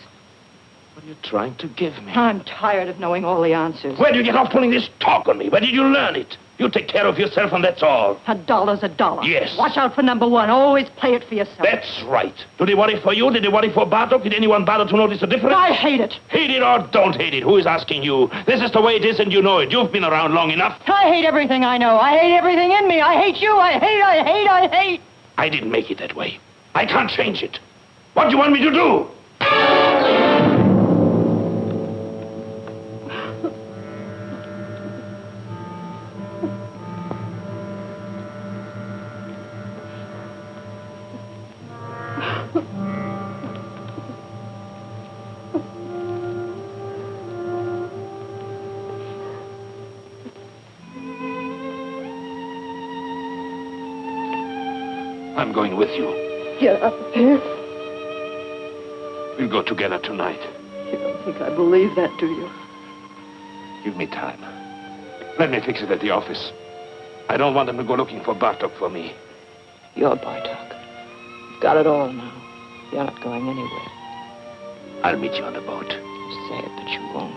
What are you trying to give me? I'm tired of knowing all the answers. Where did you get off pulling this talk on me? Where did you learn it? You take care of yourself and that's all. $1's $1. Yes. Watch out for number one. Always play it for yourself. That's right. Do they worry for you? Did they worry for Bartok? Did anyone bother to notice the difference? I hate it. Hate it or don't hate it? Who is asking you? This is the way it is and you know it. You've been around long enough. I hate everything I know. I hate everything in me. I hate you. I hate. I didn't make it that way. I can't change it. What do you want me to do? I'm going with you. Get up here. We'll go together tonight. You don't think I believe that, do you? Give me time. Let me fix it at the office. I don't want them to go looking for Bartok for me. You're Bartok. You've got it all now. You're not going anywhere. I'll meet you on the boat. You say it, but you won't.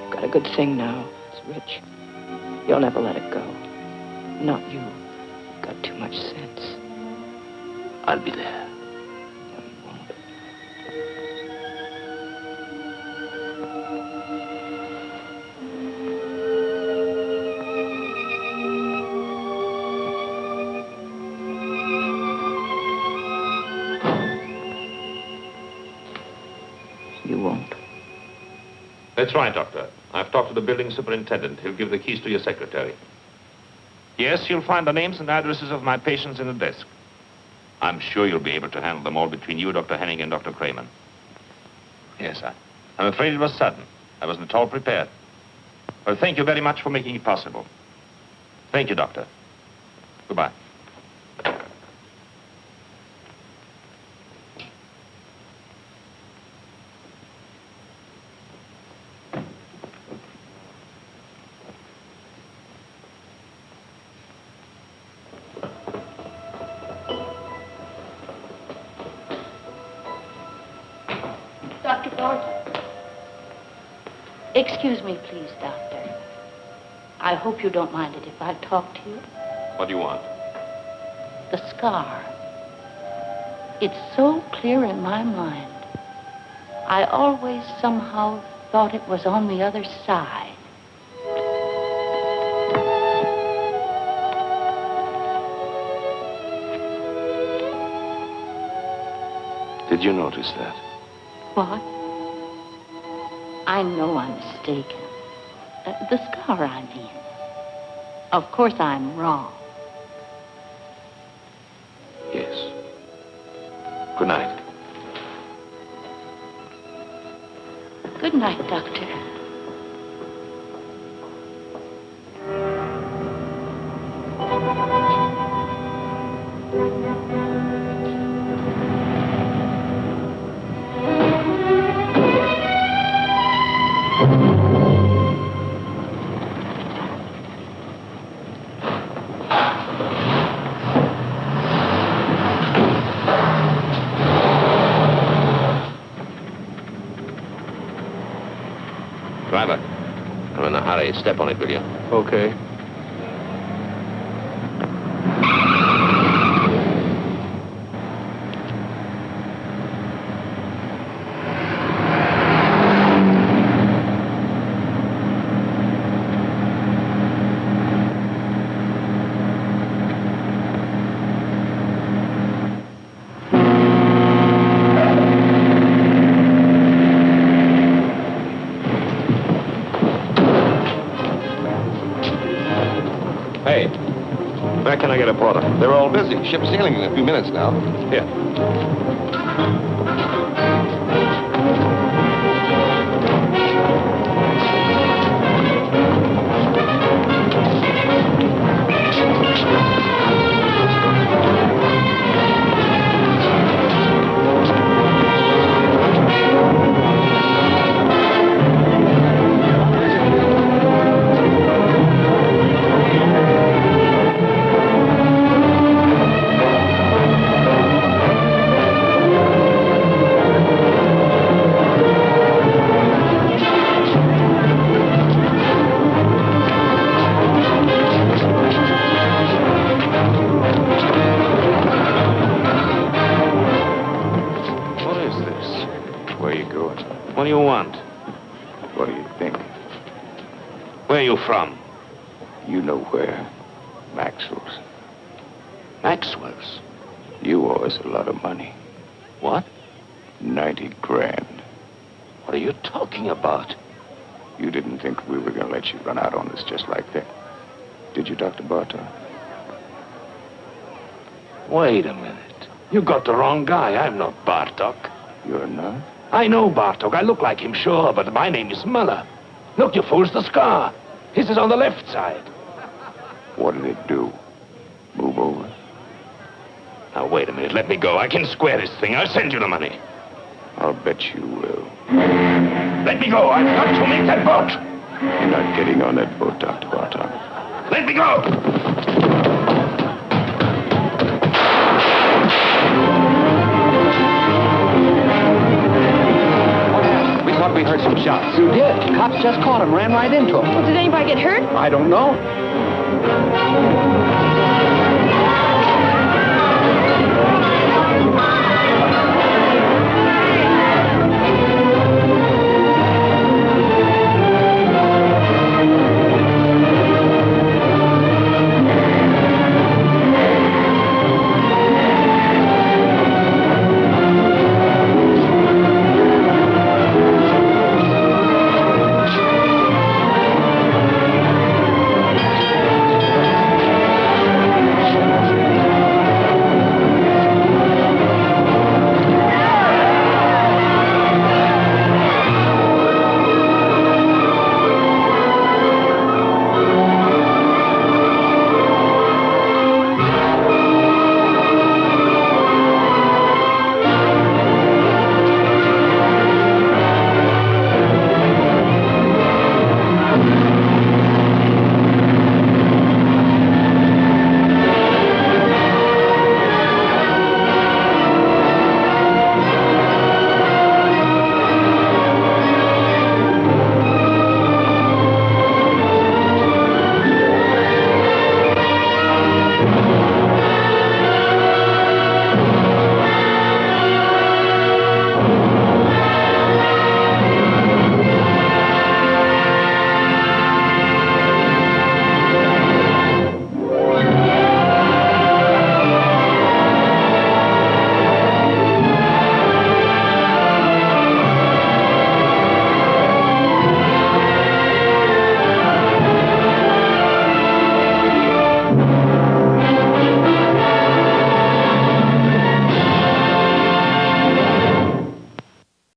You've got a good thing now. It's rich. You'll never let it go. Not you. You've got too much sense. I'll be there. No, you won't. You won't. That's right, Doctor. I've talked to the building superintendent. He'll give the keys to your secretary. Yes, you'll find the names and addresses of my patients in the desk. I'm sure you'll be able to handle them all between you, Dr. Henning, and Dr. Kramer. Yes, I'm afraid it was sudden. I wasn't at all prepared. Well, thank you very much for making it possible. Thank you, Doctor. Goodbye. Dr. Bartok. Excuse me, please, Doctor. I hope you don't mind it if I talk to you. What do you want? The scar. It's so clear in my mind. I always somehow thought it was on the other side. did you notice that? What? I know I'm mistaken. The scar, I mean. Of course I'm wrong. Yes. Good night. Good night, Doctor. Driver, I'm in a hurry. Step on it, will you? Okay. Where can I get a porter? They're all busy. Ship's sailing in a few minutes now. Here. What do you want? What do you think? Where are you from? You know where. Maxwell's. Maxwell's? You owe us a lot of money. What? 90 grand. What are you talking about? You didn't think we were going to let you run out on us just like that. Did you, Dr. Bartok? Wait a minute. You got the wrong guy. I'm not Bartok. You're not? I know Bartok. I look like him, sure, but my name is Muller. Look, you fools, the scar. His is on the left side. What did it do? Move over? Now, wait a minute. Let me go. I can square this thing. I'll send you the money. I'll bet you will. Let me go. I've got to make that boat. You're not getting on that boat, Dr. Bartok. Let me go. We thought we heard some shots. You did. Cops just caught him, ran right into him. Well, did anybody get hurt? I don't know.